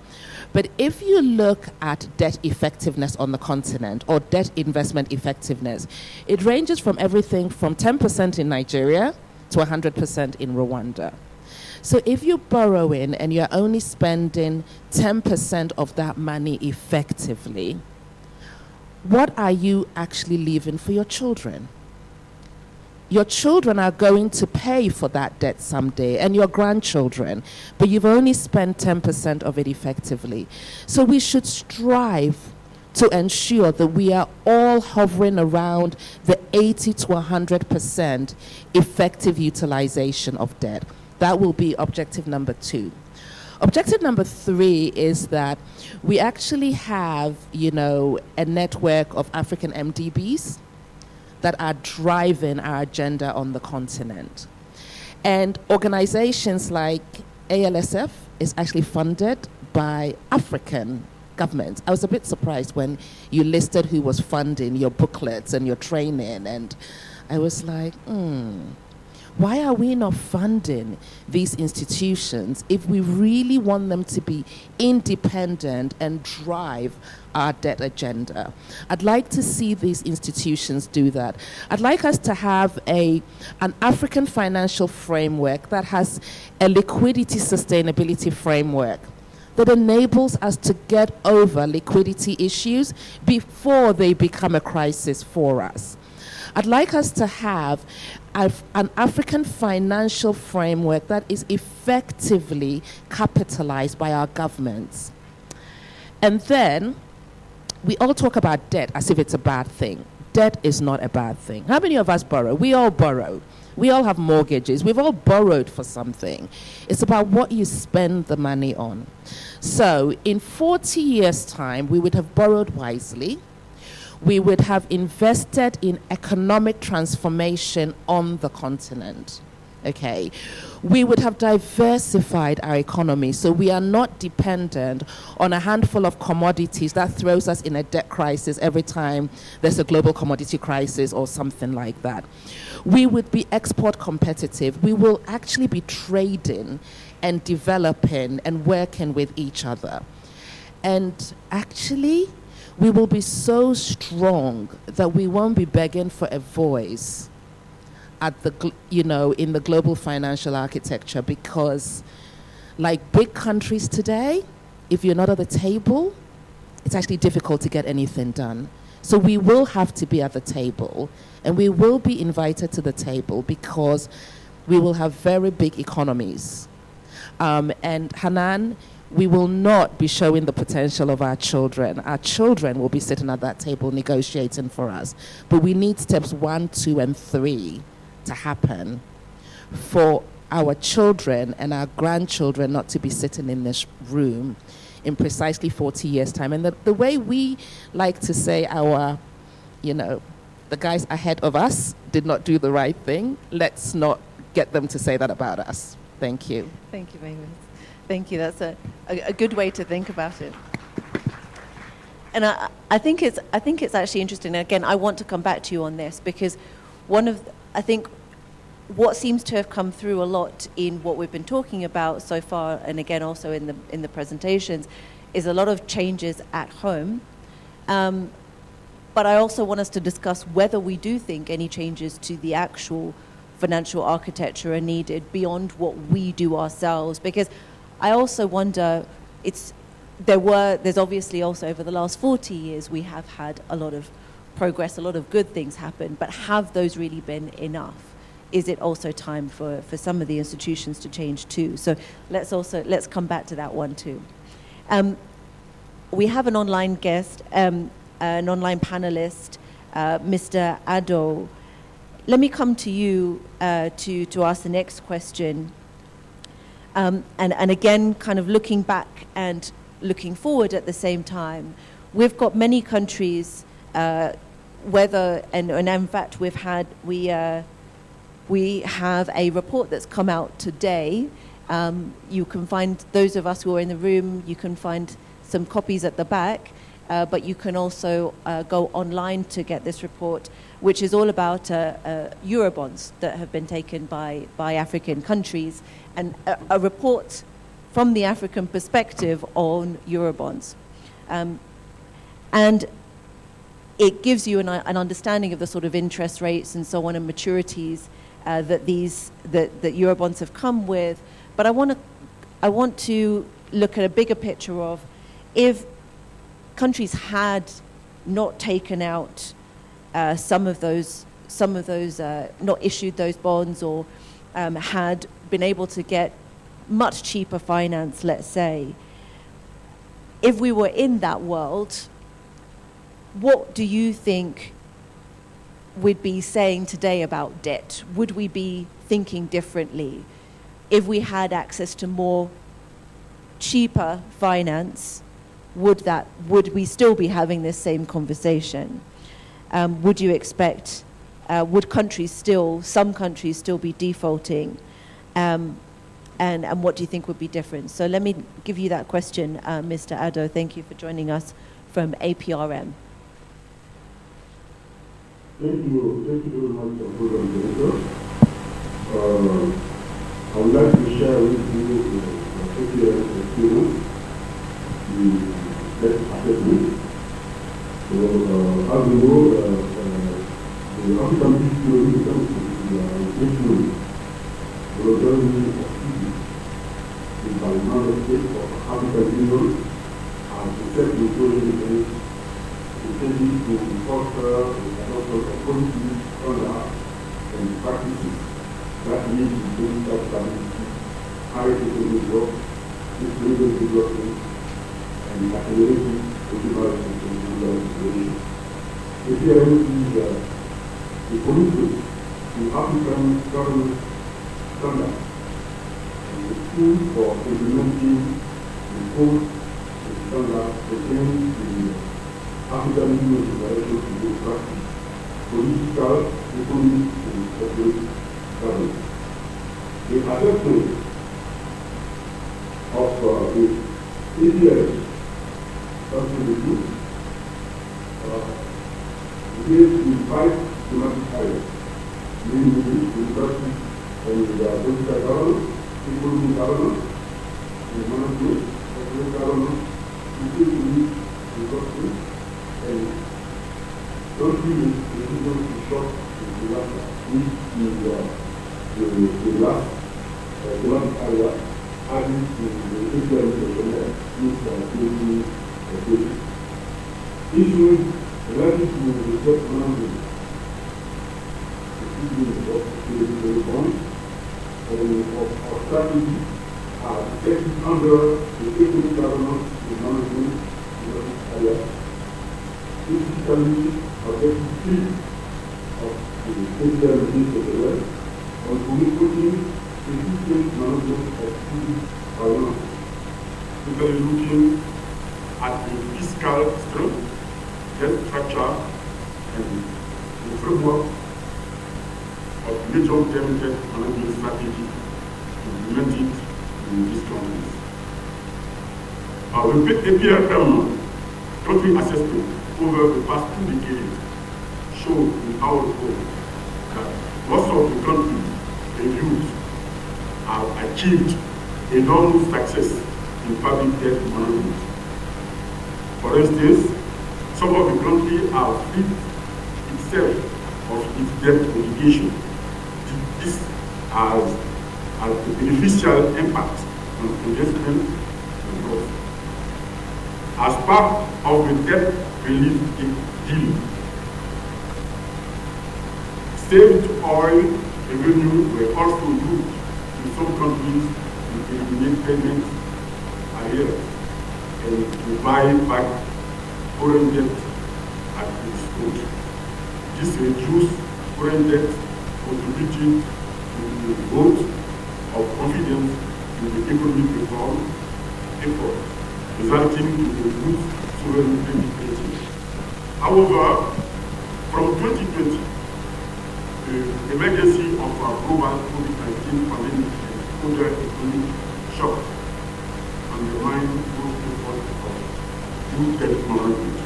But if you look at debt effectiveness on the continent, or debt investment effectiveness, it ranges from everything from 10% in Nigeria to 100% in Rwanda. So if you're borrowing and you're only spending 10% of that money effectively, what are you actually leaving for your children? Your children are going to pay for that debt someday, and your grandchildren, but you've only spent 10% of it effectively. So we should strive to ensure that we are all hovering around the 80 to 100% effective utilization of debt. That will be objective number two. Objective number three is that we actually have, a network of African MDBs that are driving our agenda on the continent. And organizations like ALSF is actually funded by African governments. I was a bit surprised when you listed who was funding your booklets and your training, and I was like, why are we not funding these institutions if we really want them to be independent and drive our debt agenda? I'd like to see these institutions do that. I'd like us to have an African financial framework that has a liquidity sustainability framework that enables us to get over liquidity issues before they become a crisis for us. I'd like us to have an African financial framework that is effectively capitalized by our governments. And then we all talk about debt as if it's a bad thing. Debt is not a bad thing. How many of us borrow? We all borrow. We all have mortgages. We've all borrowed for something. It's about what you spend the money on. So in 40 years' time, we would have borrowed wisely. We would have invested in economic transformation on the continent, okay, we would have diversified our economy so we are not dependent on a handful of commodities that throws us in a debt crisis every time there's a global commodity crisis or something like that. We would be export competitive. We will actually be trading and developing and working with each other. And actually, we will be so strong that we won't be begging for a voice at the, in the global financial architecture, because like big countries today, if you're not at the table, it's actually difficult to get anything done. So we will have to be at the table, and we will be invited to the table because we will have very big economies. And Hanan, we will not be showing the potential of our children. Our children will be sitting at that table negotiating for us. But we need steps 1, 2, and 3 to happen for our children and our grandchildren not to be sitting in this room in precisely 40 years' time. And the way we like to say our, the guys ahead of us did not do the right thing, let's not get them to say that about us. Thank you. Thank you, Mavis. Thank you. That's a good way to think about it. And I think it's actually interesting. And again, I want to come back to you on this because I think what seems to have come through a lot in what we've been talking about so far, and again also in the presentations, is a lot of changes at home. But I also want us to discuss whether we do think any changes to the actual financial architecture are needed beyond what we do ourselves. Because I also wonder, there's obviously also over the last 40 years we have had a lot of progress, a lot of good things happen, but have those really been enough? Is it also time for some of the institutions to change too? So let's come back to that one too. We have an online guest, an online panelist, Mr. Ado. Let me come to you to ask the next question. And again, kind of looking back and looking forward at the same time. We've got many countries, and in fact we have a report that's come out today. You can find, those of us who are in the room, you can find some copies at the back, but you can also go online to get this report, which is all about Eurobonds that have been taken by African countries, and a report from the African perspective on Eurobonds. And it gives you an understanding of the sort of interest rates and so on and maturities that Eurobonds have come with. But I want to look at a bigger picture of, if countries had not taken out some of those not issued those bonds, or had been able to get much cheaper finance, let's say, if we were in that world, what do you think we'd be saying today about debt? Would we be thinking differently? If we had access to more cheaper finance, would we still be having this same conversation? Would you expect, would some countries still be defaulting? And what do you think would be different? So let me give you that question, Mr. Ado. Thank you for joining us from APRM. Thank you very much, Program Director. I would like to share with you the experience that affected me. So, as you know, the African history is very by the United States of African Union as the set inclusion intended to foster a lot of policies, conduct, and practices that lead to political stability, high economic growth, sustainable development, and accelerated economic and political integration. APRM is a commitment to African governance standards and the tool for implementing the code and standards pertaining to the African Union's direction to good practice, political, economic, and corporate governance. assessment of the ADS facility based in 5 thematic areas, namely university and political governance, economic governance, and management, public governance, utility resources, and country decisions to short the last, which is the last thematic area added to the API which issues related to research management, the bonds, and of strategy are detected under the economic governance and management area. Specifically, objective 3 of the API of the West on promoting efficient management of food finance, particularly looking at the fiscal strength, debt structure, and the framework of medium-term debt management strategy implemented in these countries. The API country assessment over the past 2 decades showed in our report that most of the countries reviewed have achieved enormous success in public debt management. For instance, some of the countries have freed itself of its debt obligation. This has a beneficial impact on investment and growth. As part of the debt relief deal, saved oil revenue were also used in some countries to eliminate payment arrears and to buy back foreign debt at its cost. This reduced foreign debt, contributing to the vote of confidence in the economic reform effort, resulting in a good sovereign credit rating. However, from 2020, the emergency of our global COVID-19 pandemic and other economic shock undermined those efforts of good debt management.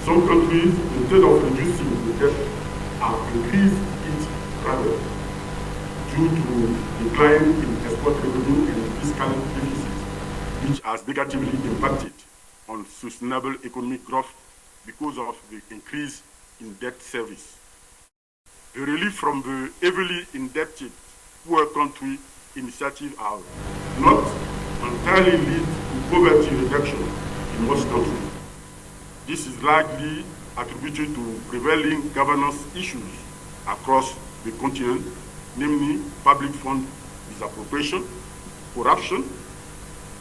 Some countries, instead of reducing the debt, have increased it rather due to decline in export revenue and fiscal deficit, which has negatively impacted on sustainable economic growth because of the increase in debt service. The relief from the heavily indebted poor country initiative are not entirely lead to poverty reduction in most countries. This is largely attributed to prevailing governance issues across the continent, namely public fund misappropriation, corruption,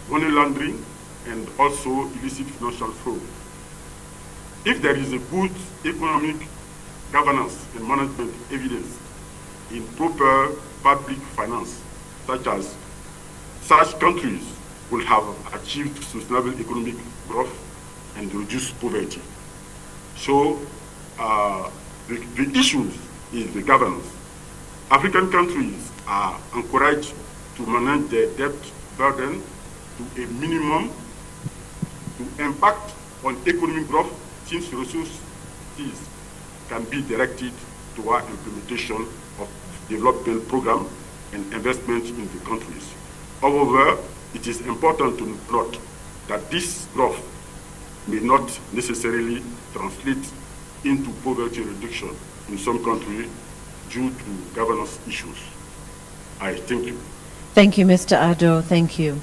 money laundering, and also illicit financial fraud. If there is a good economic governance and management evidence in proper public finance, such countries will have achieved sustainable economic growth and reduce poverty. So the issues is the governance. African countries are encouraged to manage their debt burden to a minimum to impact on economic growth, since resources can be directed toward implementation of development program and investment in the countries. However, it is important to note that this growth may not necessarily translate into poverty reduction in some countries due to governance issues. I thank you. Thank you, Mr. Ado. Thank you.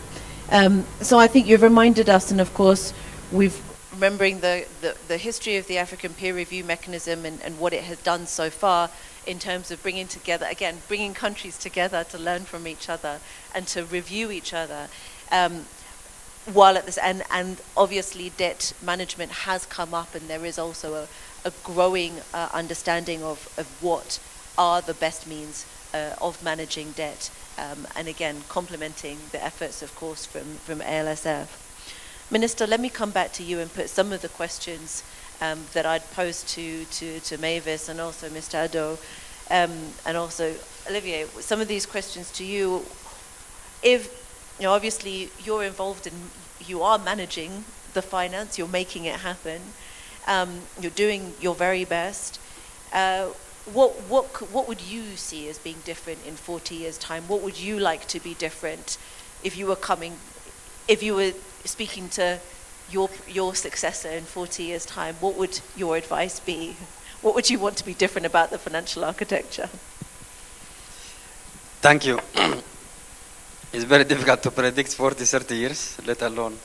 So I think you've reminded us, and of course, we've remembering the history of the African peer review mechanism and what it has done so far in terms of bringing together, again, bringing countries together to learn from each other and to review each other. While at this, and obviously debt management has come up, and there is also a growing understanding of what are the best means of managing debt, and again, complementing the efforts, of course, from ALSF. Minister, let me come back to you and put some of the questions that I'd posed to Mavis and also Mr. Ado and also Olivier, some of these questions to you. If, obviously you're involved in, you are managing the finance, you're making it happen, you're doing your very best. What would you see as being different in 40 years' time? What would you like to be different if you were speaking to your successor in 40 years' time? What would your advice be? What would you want to be different about the financial architecture? Thank you. It's very difficult to predict 40, 30 years, let alone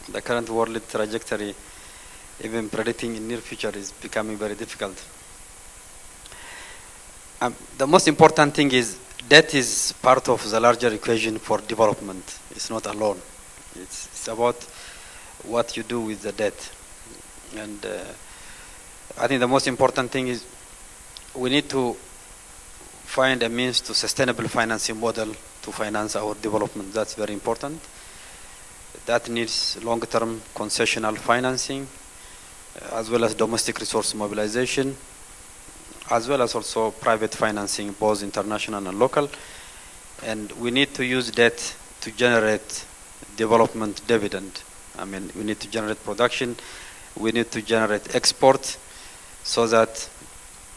the current world trajectory. Even predicting in near future is becoming very difficult. The most important thing is debt is part of the larger equation for development. It's not alone. It's about what you do with the debt. And I think the most important thing is we need to find a means to sustainable financing model to finance our development. That's very important. That needs long-term concessional financing, as well as domestic resource mobilization, as well as also private financing, both international and local. And we need to use debt to generate development dividend. I mean, we need to generate production, we need to generate export, so that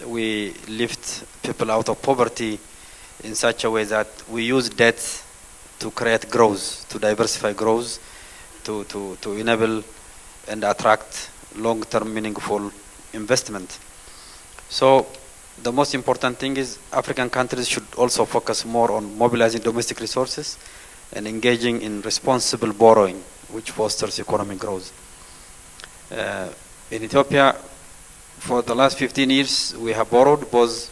we lift people out of poverty in such a way that we use debt to create growth, to diversify growth, to enable and attract long-term meaningful investment. So the most important thing is African countries should also focus more on mobilizing domestic resources and engaging in responsible borrowing, which fosters economic growth. In Ethiopia, for the last 15 years, we have borrowed both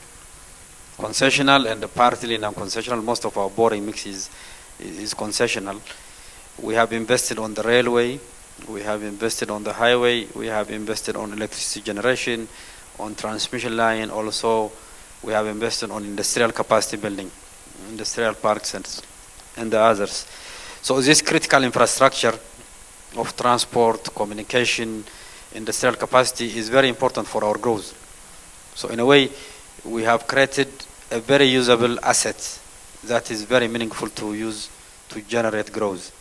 concessional and partly non-concessional. Most of our borrowing mix is concessional. We have invested on the railway, we have invested on the highway, we have invested on electricity generation, on transmission line. Also, we have invested on industrial capacity building, industrial parks and the others. So this critical infrastructure of transport, communication, industrial capacity is very important for our growth. So in a way, we have created a very usable asset that is very meaningful to use to generate growth.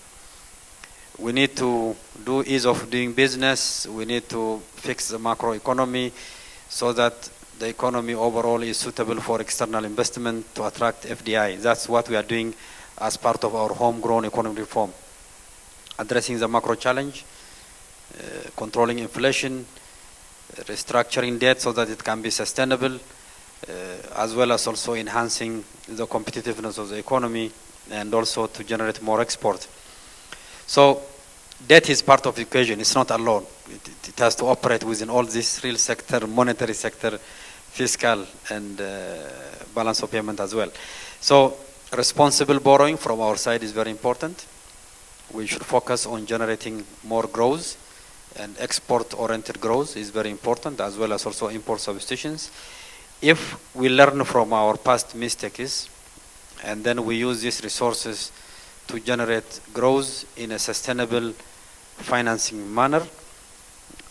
We need to do ease of doing business. We need to fix the macroeconomy so that the economy overall is suitable for external investment to attract FDI. That's what we are doing as part of our homegrown economic reform. Addressing the macro challenge, controlling inflation, restructuring debt so that it can be sustainable, as well as also enhancing the competitiveness of the economy and also to generate more export. So debt is part of the equation. It's not alone. It has to operate within all this real sector, monetary sector, fiscal, and balance of payment as well. So responsible borrowing from our side is very important. We should focus on generating more growth, and export-oriented growth is very important, as well as also import substitutions. If we learn from our past mistakes, and then we use these resources to generate growth in a sustainable financing manner,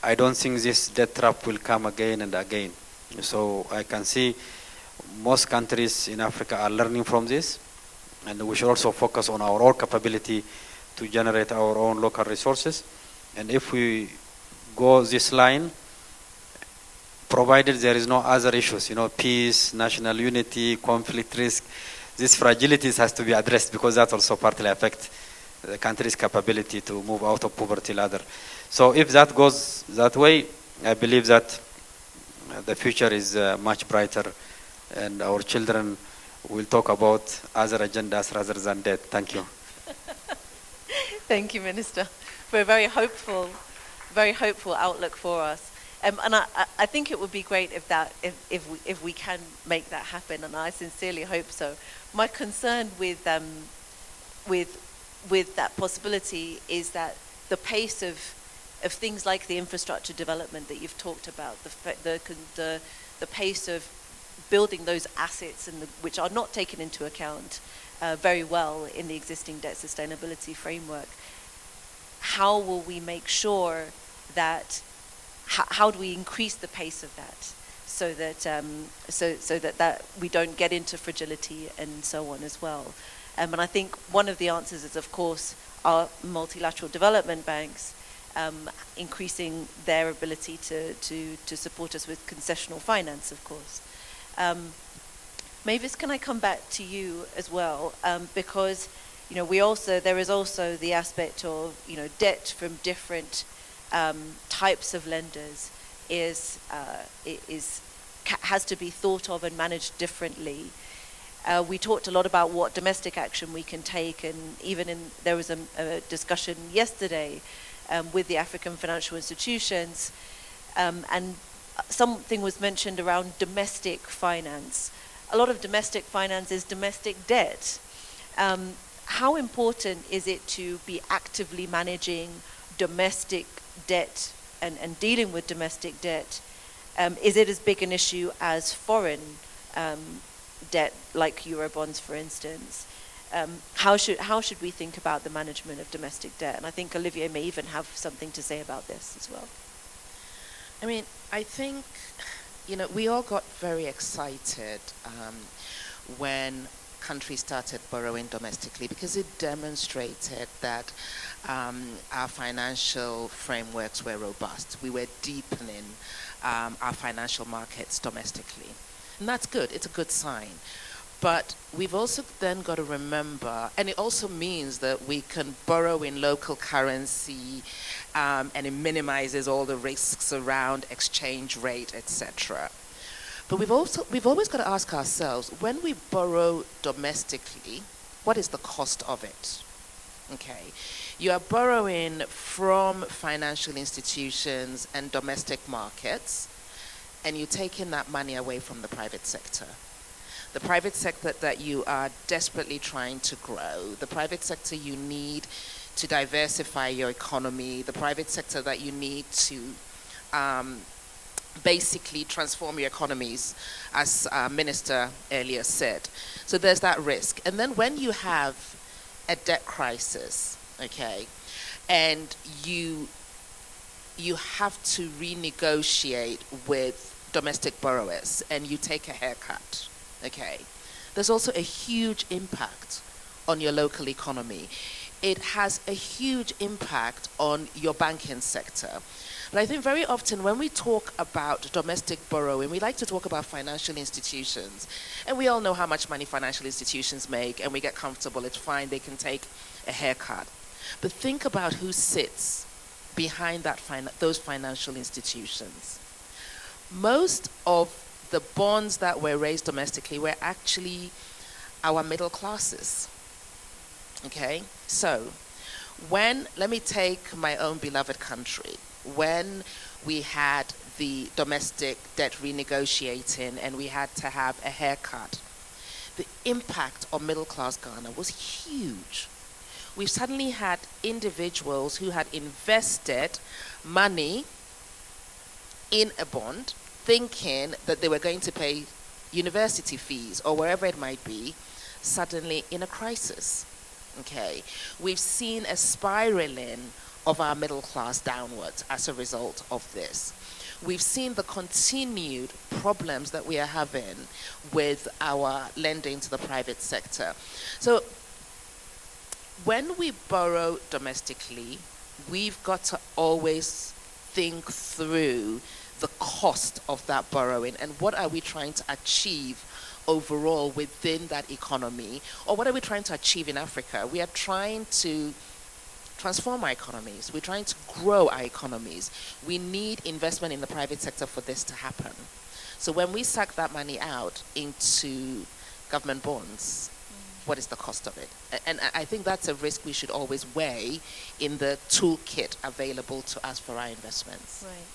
I don't think this debt trap will come again and again. So I can see most countries in Africa are learning from this, and we should also focus on our own capability to generate our own local resources. And if we go this line, provided there is no other issues, peace, national unity, conflict risk, these fragilities has to be addressed, because that also partly affects the country's capability to move out of poverty ladder. So if that goes that way, I believe that the future is much brighter, and our children will talk about other agendas rather than debt. Thank you. Thank you, Minister, for a very hopeful outlook for us. And I think it would be great if we can make that happen, and I sincerely hope so. My concern with that possibility is that the pace of things like the infrastructure development that you've talked about, the pace of building those assets which are not taken into account very well in the existing debt sustainability framework. How will we make sure that, how do we increase the pace of that so that that we don't get into fragility and so on as well. And I think one of the answers is, of course, our multilateral development banks increasing their ability to support us with concessional finance, of course. Mavis, can I come back to you as well? Because there is also the aspect of debt from different types of lenders has to be thought of and managed differently. We talked a lot about what domestic action we can take, and there was a discussion yesterday with the African financial institutions, and something was mentioned around domestic finance. A lot of domestic finance is domestic debt. How important is it to be actively managing domestic debt and dealing with domestic debt? Is it as big an issue as foreign debt, like Eurobonds, for instance? How should we think about the management of domestic debt? And I think Olivier may even have something to say about this as well. I mean, I think, we all got very excited when countries started borrowing domestically, because it demonstrated that our financial frameworks were robust. We were deepening our financial markets domestically. And that's good. It's a good sign. But we've also then got to remember, and it also means that we can borrow in local currency, and it minimizes all the risks around exchange rate, etc. But we've always got to ask ourselves, when we borrow domestically, what is the cost of it? Okay, you are borrowing from financial institutions and domestic markets, and you're taking that money away from the private sector. The private sector that you are desperately trying to grow, the private sector you need to diversify your economy, the private sector that you need to basically transform your economies, as our minister earlier said. So there's that risk. And then when you have a debt crisis, okay, and you have to renegotiate with domestic borrowers and you take a haircut, okay, there's also a huge impact on your local economy. It has a huge impact on your banking sector. But I think very often when we talk about domestic borrowing, we like to talk about financial institutions. And we all know how much money financial institutions make, and we get comfortable, it's fine, they can take a haircut. But think about who sits behind those financial institutions. Most of the bonds that were raised domestically were actually our middle classes. Okay? So, let me take my own beloved country. When we had the domestic debt renegotiating and we had to have a haircut, the impact on middle class Ghana was huge. We've suddenly had individuals who had invested money in a bond thinking that they were going to pay university fees or wherever it might be, suddenly in a crisis. Okay, we've seen a spiraling of our middle class downwards as a result of this. We've seen the continued problems that we are having with our lending to the private sector. So when we borrow domestically, we've got to always think through the cost of that borrowing and what are we trying to achieve overall within that economy, or what are we trying to achieve in Africa? We are trying to transform our economies. We're trying to grow our economies. We need investment in the private sector for this to happen. So when we suck that money out into government bonds, what is the cost of it? And I think that's a risk we should always weigh in the toolkit available to us for our investments. Right.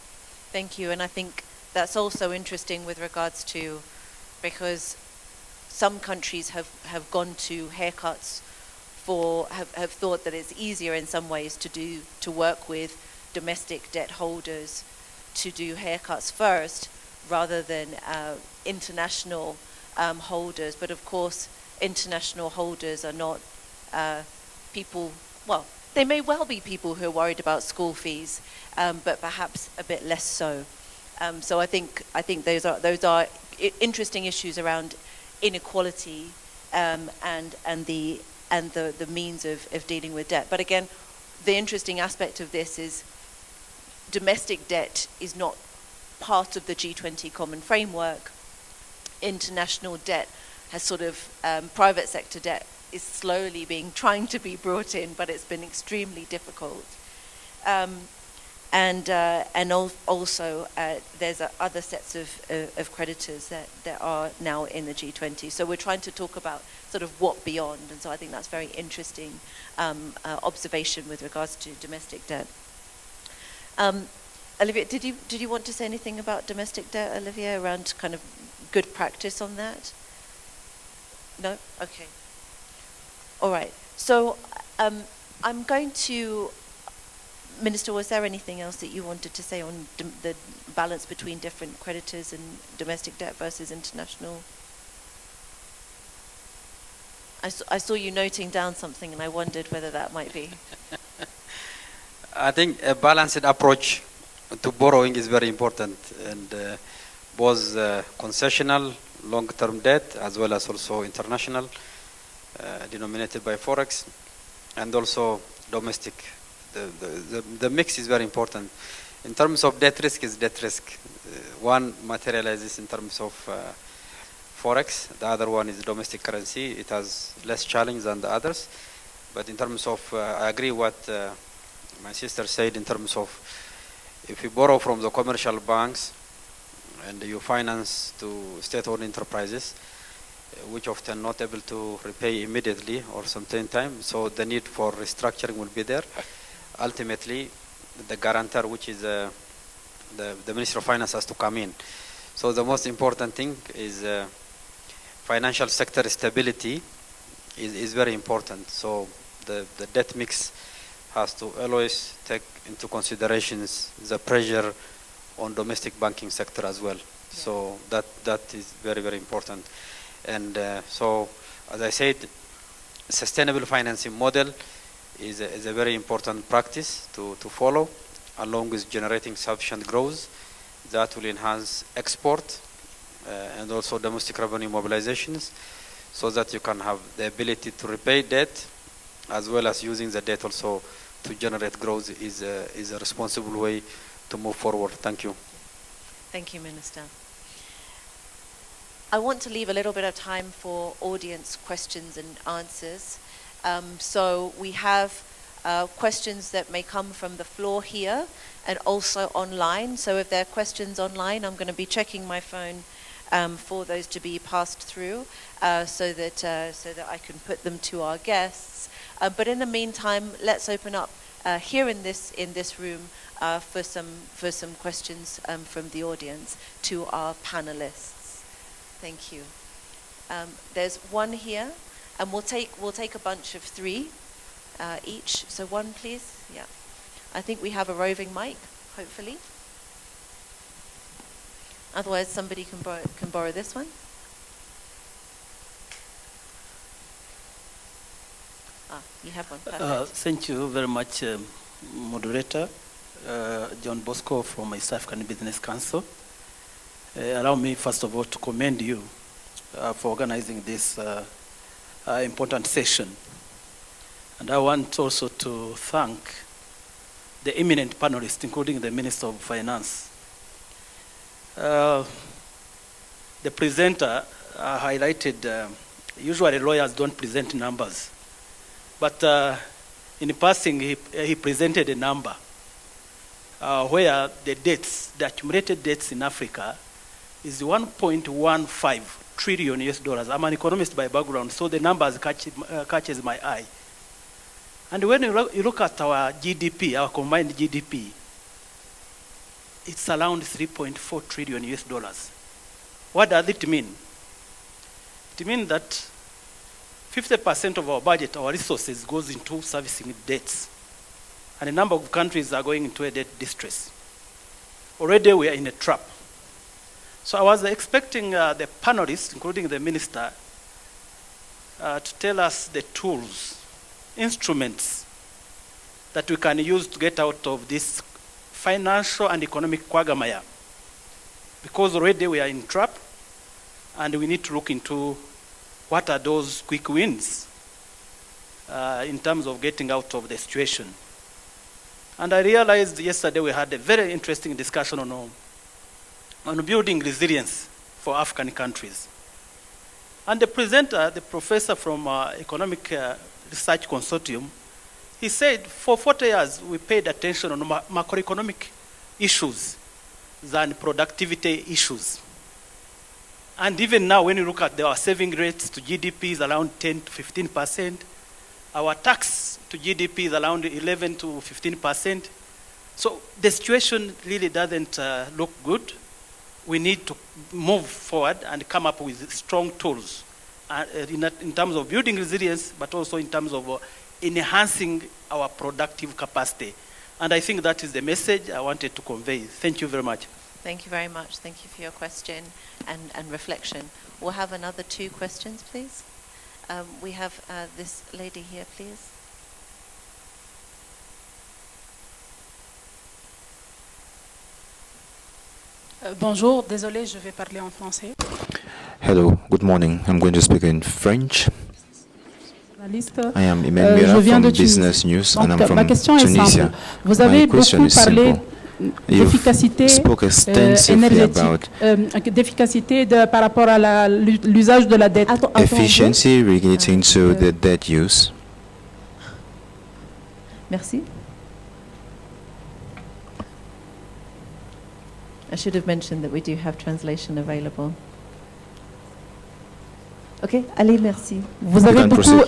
Thank you. And I think that's also interesting with regards to, because some countries have gone to haircuts have thought that it's easier in some ways to work with domestic debt holders to do haircuts first rather than international holders. But of course, international holders are not people, well, they may well be people who are worried about school fees, but perhaps a bit less so. So I think those are interesting issues around inequality and the means of dealing with debt. But again, the interesting aspect of this is domestic debt is not part of the G20 common framework. International debt has sort of, private sector debt is slowly trying to be brought in, but it's been extremely difficult. Also there's other sets of creditors that are now in the G20. So we're trying to talk about sort of what beyond, and so I think that's very interesting observation with regards to domestic debt. Olivia, did you want to say anything about domestic debt, Olivia, around kind of good practice on that? No? Okay. All right. So I'm going to, Minister, was there anything else that you wanted to say on the balance between different creditors and domestic debt versus international? I saw you noting down something, and I wondered whether that might be. I think a balanced approach to borrowing is very important, and both concessional, long-term debt, as well as also international, denominated by Forex, and also domestic. The mix is very important. In terms of debt risk is debt risk. One materializes in terms of Forex, the other one is domestic currency. It has less challenge than the others. But in terms of, I agree what my sister said in terms of if you borrow from the commercial banks and you finance to state-owned enterprises, which often not able to repay immediately or some time, so the need for restructuring will be there. Ultimately, the guarantor, which is the Minister of Finance, has to come in. So the most important thing is financial sector stability is very important. So the debt mix has to always take into considerations the pressure on domestic banking sector as well. Yeah. So that is very, very important. And so, as I said, sustainable financing model is a very important practice to follow, along with generating sufficient growth that will enhance export and also domestic revenue mobilizations, so that you can have the ability to repay debt, as well as using the debt also to generate growth is a responsible way to move forward. Thank you. Thank you, Minister. I want to leave a little bit of time for audience questions and answers. So we have questions that may come from the floor here and also online. So if there are questions online, I'm going to be checking my phone for those to be passed through so that I can put them to our guests. But in the meantime, let's open up here in this room for some questions from the audience to our panelists. Thank you. There's one here, and we'll take a bunch of three each. So one, please. Yeah. I think we have a roving mic, hopefully. Otherwise, somebody can borrow this one. You have one. Perfect. Thank you very much, moderator. John Bosco from East African Business Council. Allow me, first of all, to commend you for organizing this important session. And I want also to thank the eminent panelists, including the Minister of Finance. The presenter highlighted, usually lawyers don't present numbers. But in passing, he presented a number where the accumulated debts in Africa is 1.15 trillion US dollars. I'm an economist by background, so the numbers catches my eye. And when you look at our GDP, our combined GDP, it's around 3.4 trillion US dollars. What does it mean? It means that 50% of our budget, our resources, goes into servicing debts. And a number of countries are going into a debt distress. Already we are in a trap. So I was expecting the panelists, including the minister, to tell us the tools, instruments that we can use to get out of this financial and economic quagmire because already we are in trap, and we need to look into what are those quick wins in terms of getting out of the situation. And I realized yesterday we had a very interesting discussion on building resilience for African countries. And the presenter, the professor from Economic Research Consortium, he said for 40 years we paid attention on macroeconomic issues than productivity issues. And even now when you look at our saving rates to GDP is around 10 to 15%, our tax to GDP is around 11 to 15%. So the situation really doesn't look good. We need to move forward and come up with strong tools in terms of building resilience, but also in terms of enhancing our productive capacity. And I think that is the message I wanted to convey. Thank you very much. Thank you very much. Thank you for your question and reflection. We'll have another 2 questions, please. We have this lady here, please. Bonjour, désolé, je vais parler en français. Hello, good morning. I'm going to speak in French. I am Je Emmanuel viens de from Business Tunisie. News Donc, and I'm ma from question est Tunisia. simple. Vous avez My question beaucoup is parlé simple. You've d'efficacité spoke extensively about d'efficacité par rapport à l'usage de la dette. efficiency relating to the debt use. Merci. I should have mentioned that we do have translation available. Ok, allez, merci. Vous avez beaucoup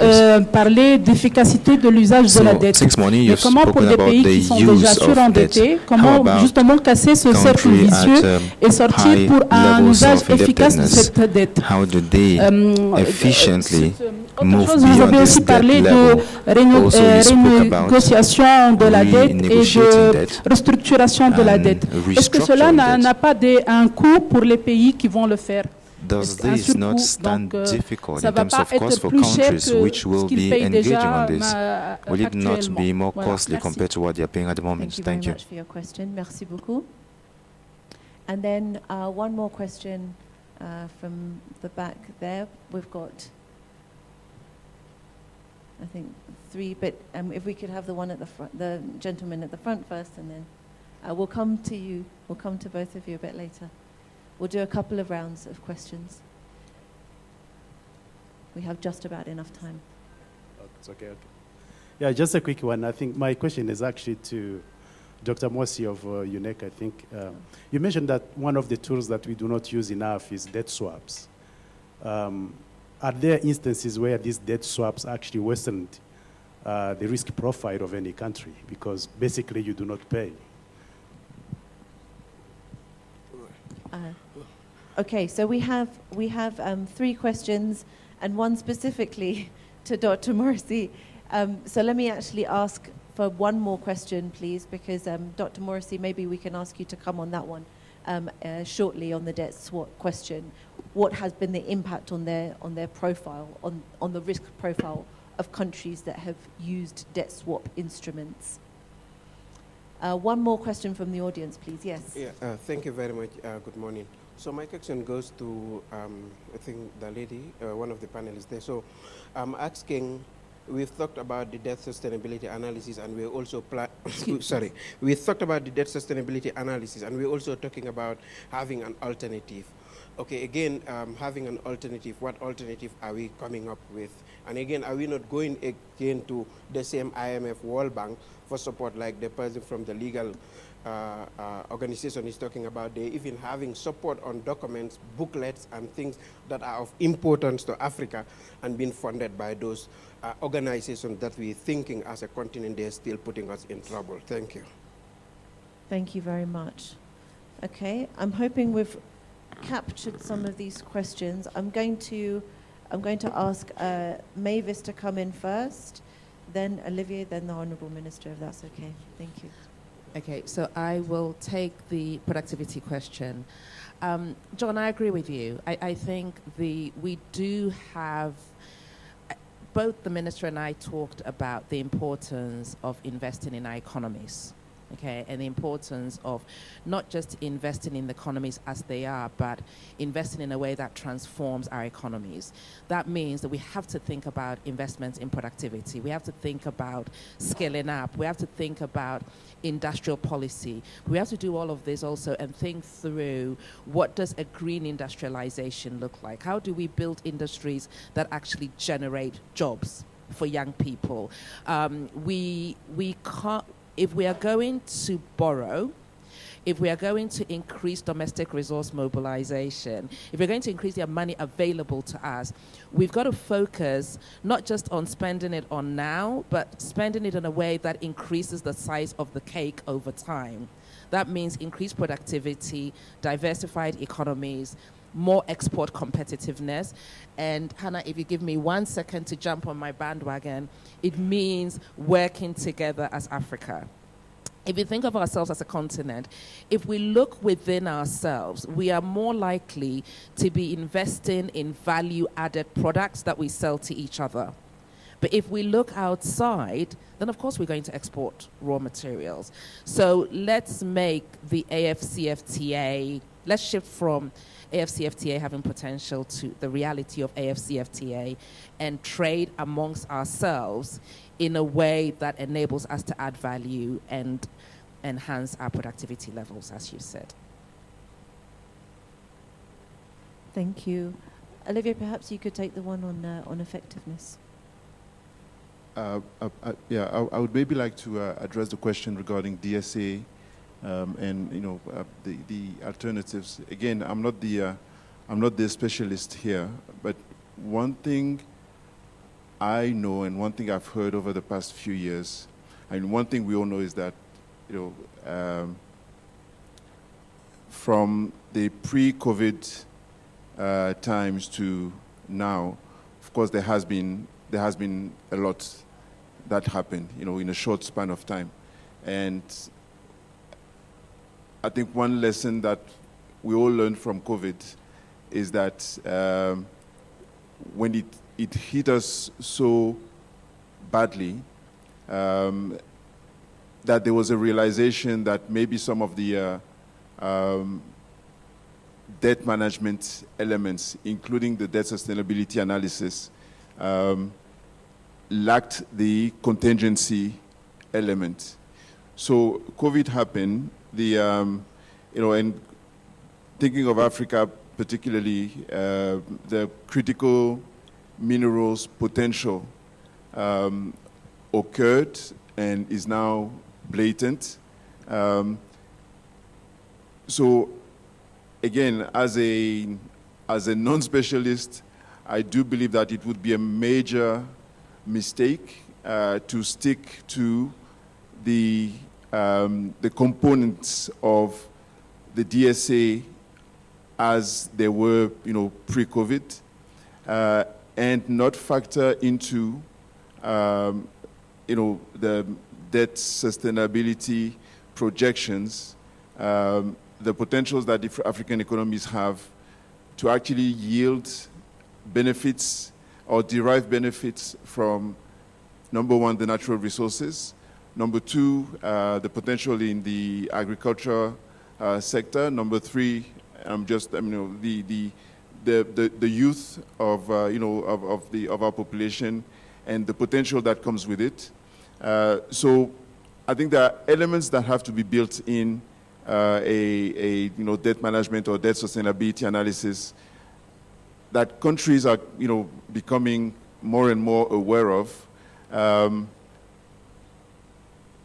parlé d'efficacité de l'usage de la dette. Mais comment pour des pays qui sont déjà surendettés, comment justement casser ce cercle vicieux et sortir pour un usage efficace de cette dette? How do they efficiently move Vous beyond avez this aussi debt parlé level? de Also, you spoke about renégociation de la dette et renegotiating de debt restructuration de la and dette. Est-ce que cela restructuring n'a pas un coût pour les pays qui vont le faire? Does this not stand difficult ça in va terms pas of cost être for plus cher countries que which will ce qu'ils be payent engaging déjà on this? Will it not actuellement. be more Voilà, costly merci. compared to what they are paying at the moment? Thank you very much for your question. Merci beaucoup. And then one more question from the back there. We've got, I think, 3, but if we could have the one at the front, the gentleman at the front first, and then we'll come to you. We'll come to both of you a bit later. We'll do a couple of rounds of questions. We have just about enough time. Oh, it's okay. Yeah, just a quick one. I think my question is actually to Dr. Mosi of UNEC, I think. You mentioned that one of the tools that we do not use enough is debt swaps. Are there instances where these debt swaps actually worsened the risk profile of any country? Because basically you do not pay. Okay, so we have 3 questions and one specifically to Dr. Morrissey. So let me actually ask for one more question, please, because Dr. Morrissey, maybe we can ask you to come on that one shortly on the debt swap question. What has been the impact on their profile, on the risk profile of countries that have used debt swap instruments? One more question from the audience, please. Yes. Yeah, thank you very much. Good morning. So my question goes to, I think, the lady, one of the panelists there. So I'm asking, we've talked about the debt sustainability analysis, and we're also we've talked about the debt sustainability analysis, and we're also talking about having an alternative. Okay, again, having an alternative, what alternative are we coming up with? And again, are we not going again to the same IMF World Bank for support, like the person from the legal organization is talking about? They even having support on documents, booklets, and things that are of importance to Africa and being funded by those organizations that we're thinking as a continent they're still putting us in trouble. Thank you. Thank you very much. Okay, I'm hoping we've captured some of these questions. I'm going to ask Mavis to come in first, then Olivier, then the Honourable Minister, if that's okay. Thank you. Okay, so I will take the productivity question. John, I agree with you. I think we do have, both the Minister and I talked about the importance of investing in our economies. okay, and the importance of not just investing in the economies as they are, but investing in a way that transforms our economies. That means that we have to think about investments in productivity. We have to think about scaling up. We have to think about industrial policy. We have to do all of this also and think through, what does a green industrialization look like? How do we build industries that actually generate jobs for young people? We can't, if we are going to borrow, if we are going to increase domestic resource mobilization, if we're going to increase the money available to us, we've got to focus not just on spending it on now, but spending it in a way that increases the size of the cake over time. That means increased productivity, diversified economies, more export competitiveness. And Hannah, if you give me 1 second to jump on my bandwagon, it means working together as Africa. If you think of ourselves as a continent, if we look within ourselves, we are more likely to be investing in value-added products that we sell to each other. But if we look outside, then of course we're going to export raw materials. So let's make the AfCFTA, let's shift from AfCFTA having potential to the reality of AfCFTA and trade amongst ourselves in a way that enables us to add value and enhance our productivity levels, as you said. Thank you. Olivier, perhaps you could take the one on effectiveness. I would maybe like to address the question regarding DSA and the alternatives. Again, I'm not the specialist here, but one thing I know and one thing I've heard over the past few years, and one thing we all know is that from the pre-COVID times to now, of course, there has been a lot that happened, in a short span of time. And I think one lesson that we all learned from COVID is that when it hit us so badly, that there was a realization that maybe some of the debt management elements, including the debt sustainability analysis, lacked the contingency element. So COVID happened, and thinking of Africa particularly, the critical minerals potential occurred and is now blatant. So again, as a non-specialist, I do believe that it would be a major mistake to stick to the components of the DSA as they were, pre-COVID, and not factor into, the debt sustainability projections, the potentials that the African economies have to actually yield benefits or derive benefits from, number one, the natural resources, number two, the potential in the agriculture sector, number three, the youth of our population and the potential that comes with it. So I think there are elements that have to be built in a debt management or debt sustainability analysis that countries are becoming more and more aware of,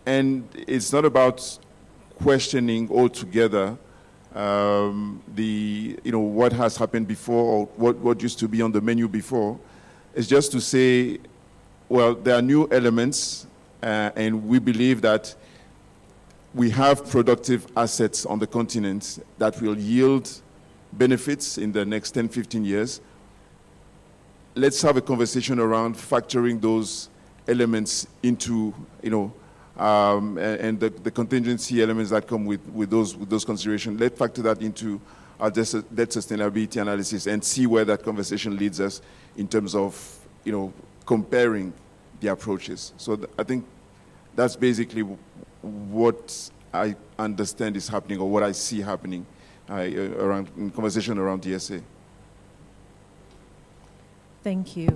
and it's not about questioning altogether what has happened before or what used to be on the menu before. It's just to say, well, there are new elements, and we believe that we have productive assets on the continent that will yield benefits in the next 10, 15 years. Let's have a conversation around factoring those elements into, and the contingency elements that come with those considerations. Let's factor that into our debt sustainability analysis and see where that conversation leads us in terms of, comparing the approaches. So I think that's basically what I understand is happening or what I see happening in conversation around DSA. Thank you.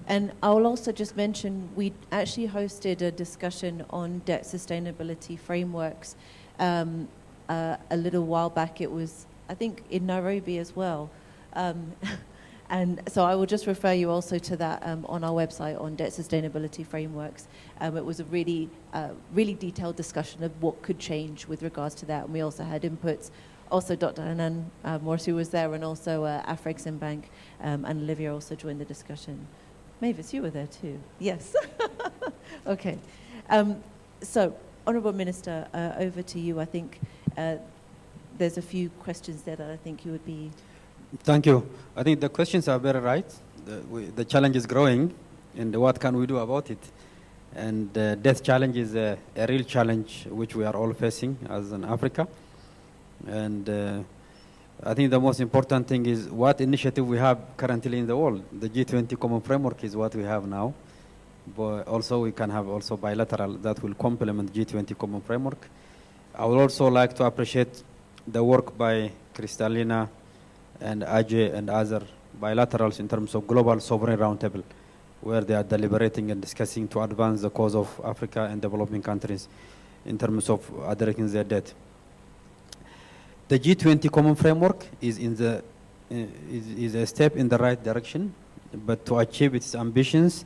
And I'll also just mention we actually hosted a discussion on debt sustainability frameworks a little while back. It was, I think, in Nairobi as well. And so I will just refer you also to that on our website on debt sustainability frameworks. It was a really detailed discussion of what could change with regards to that. And we also had inputs. Also, Dr. Hanan Morsi was there, and also Afreximbank and Olivia also joined the discussion. Mavis, you were there too. Yes. Okay. So, Honourable Minister, over to you. I think there's a few questions there that I think you would be... Thank you. I think the questions are very right. The challenge is growing, and what can we do about it? And the death challenge is a real challenge which we are all facing as in Africa. And I think the most important thing is what initiative we have currently in the world. The G20 Common Framework is what we have now. But also we can have also bilateral that will complement G20 Common Framework. I would also like to appreciate the work by Kristalina and Ajay and other bilaterals in terms of global sovereign roundtable, where they are deliberating and discussing to advance the cause of Africa and developing countries in terms of addressing their debt. The G20 Common Framework is is a step in the right direction, but to achieve its ambitions,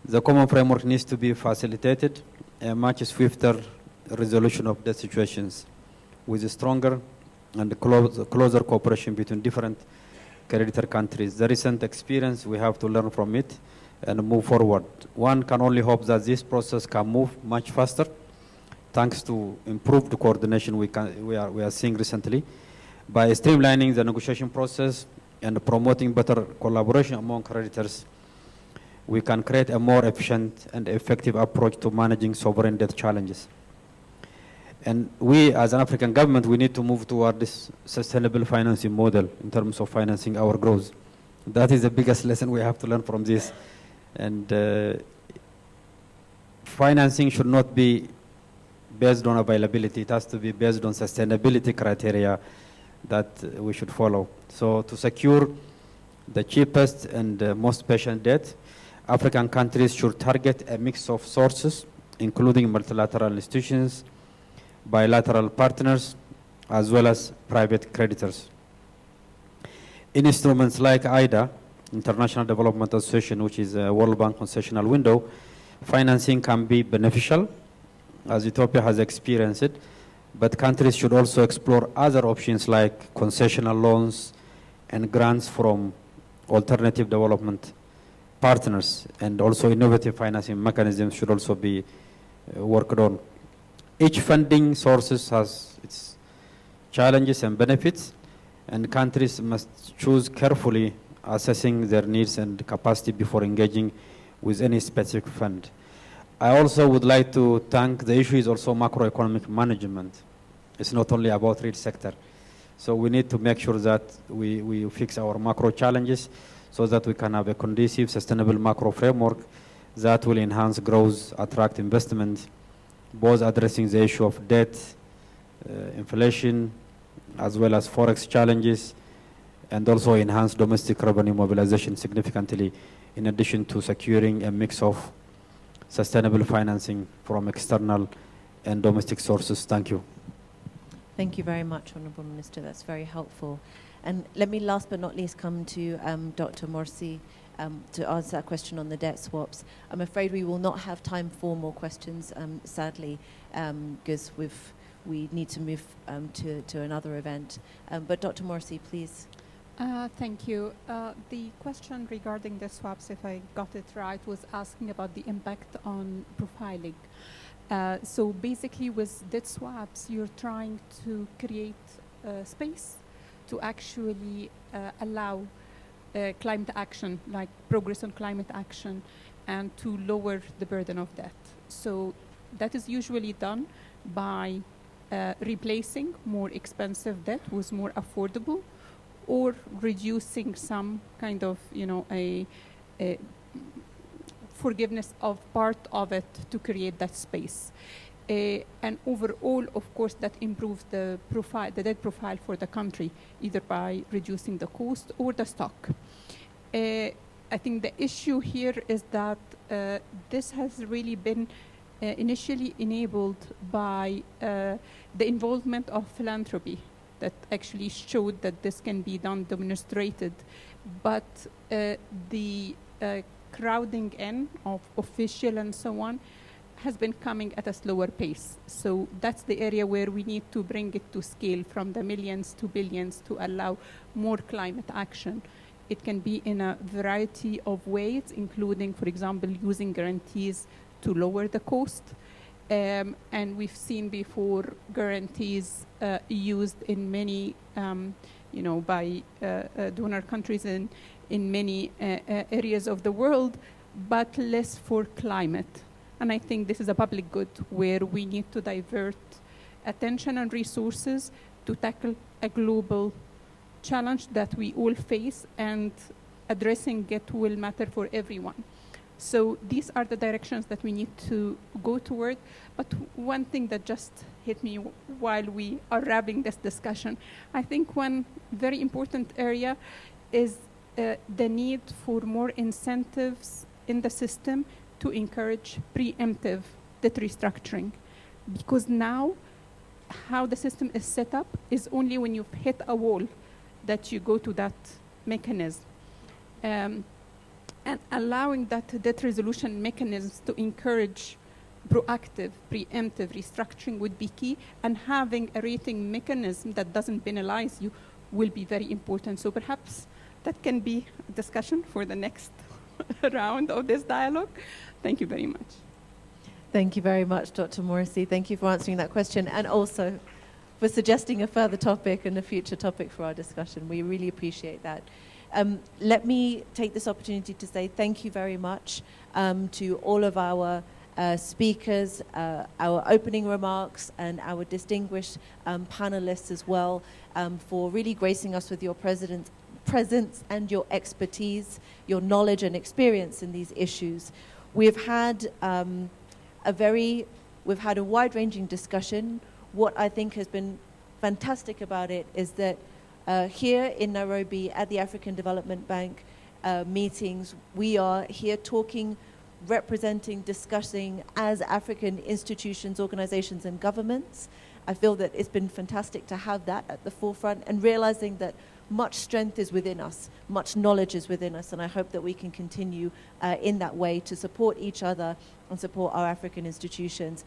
the Common Framework needs to be facilitated a much swifter resolution of debt situations with a stronger and closer cooperation between different creditor countries. The recent experience, we have to learn from it and move forward. One can only hope that this process can move much faster thanks to improved coordination we are seeing recently. By streamlining the negotiation process and promoting better collaboration among creditors, we can create a more efficient and effective approach to managing sovereign debt challenges. And we, as an African government, we need to move toward this sustainable financing model in terms of financing our growth. That is the biggest lesson we have to learn from this. And financing should not be based on availability. It has to be based on sustainability criteria that we should follow. So to secure the cheapest and most patient debt, African countries should target a mix of sources, including multilateral institutions, bilateral partners, as well as private creditors. Instruments like IDA, International Development Association, which is a World Bank concessional window, financing can be beneficial, as Ethiopia has experienced it, but countries should also explore other options like concessional loans and grants from alternative development partners, and also innovative financing mechanisms should also be worked on. Each funding source has its challenges and benefits, and countries must choose carefully, assessing their needs and capacity before engaging with any specific fund. I also would like to thank, the issue is also macroeconomic management. It's not only about real sector. So we need to make sure that we fix our macro challenges so that we can have a conducive, sustainable macro framework that will enhance growth, attract investment, both addressing the issue of debt, inflation, as well as forex challenges, and also enhance domestic revenue mobilization significantly, in addition to securing a mix of sustainable financing from external and domestic sources. Thank you. Thank you very much, Honourable Minister. That's very helpful. And let me, last but not least, come to Dr. Morsi to answer that question on the debt swaps. I'm afraid we will not have time for more questions, sadly, because we need to move to another event. But Dr. Morsi, please. Thank you. The question regarding the swaps, if I got it right, was asking about the impact on profiling. So basically with debt swaps, you're trying to create space to actually allow climate action, like progress on climate action, and to lower the burden of debt. So that is usually done by replacing more expensive debt with more affordable, or reducing some kind of, a forgiveness of part of it to create that space. And overall, of course, that improves the profile, the debt profile for the country, either by reducing the cost or the stock. I think the issue here is that this has really been initially enabled by the involvement of philanthropy that actually showed that this can be done, demonstrated, but the crowding in of official and so on has been coming at a slower pace. So that's the area where we need to bring it to scale from the millions to billions to allow more climate action. It can be in a variety of ways, including, for example, using guarantees to lower the cost. And we've seen before guarantees used in many, by donor countries in many areas of the world, but less for climate. And I think this is a public good where we need to divert attention and resources to tackle a global challenge that we all face, and addressing it will matter for everyone. So these are the directions that we need to go toward. But one thing that just hit me while we are wrapping this discussion, I think one very important area is the need for more incentives in the system to encourage preemptive debt restructuring. Because now, how the system is set up is only when you've hit a wall that you go to that mechanism. And allowing that debt resolution mechanisms to encourage proactive, preemptive restructuring would be key, and having a rating mechanism that doesn't penalize you will be very important. So perhaps that can be a discussion for the next round of this dialogue. Thank you very much. Thank you very much, Dr. Morrissey. Thank you for answering that question, and also for suggesting a further topic and a future topic for our discussion. We really appreciate that. Let me take this opportunity to say thank you very much to all of our speakers, our opening remarks, and our distinguished panelists as well, for really gracing us with your presence and your expertise, your knowledge and experience in these issues. We've had a wide-ranging discussion. What I think has been fantastic about it is that here in Nairobi at the African Development Bank meetings, we are here talking, representing, discussing as African institutions, organizations, and governments. I feel that it's been fantastic to have that at the forefront, and realizing that much strength is within us, much knowledge is within us, and I hope that we can continue in that way to support each other and support our African institutions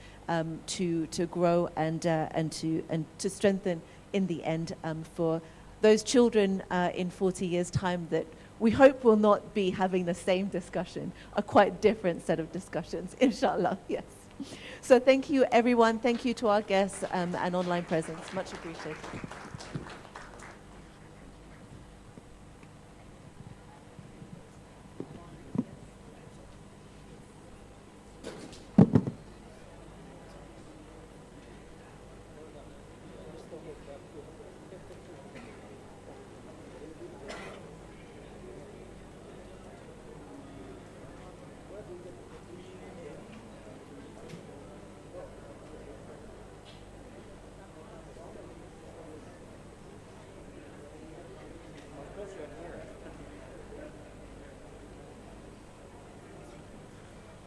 to grow and to strengthen in the end for those children in 40 years' time that we hope will not be having the same discussion, a quite different set of discussions, inshallah, yes. So thank you, everyone. Thank you to our guests and online presence. Much appreciated.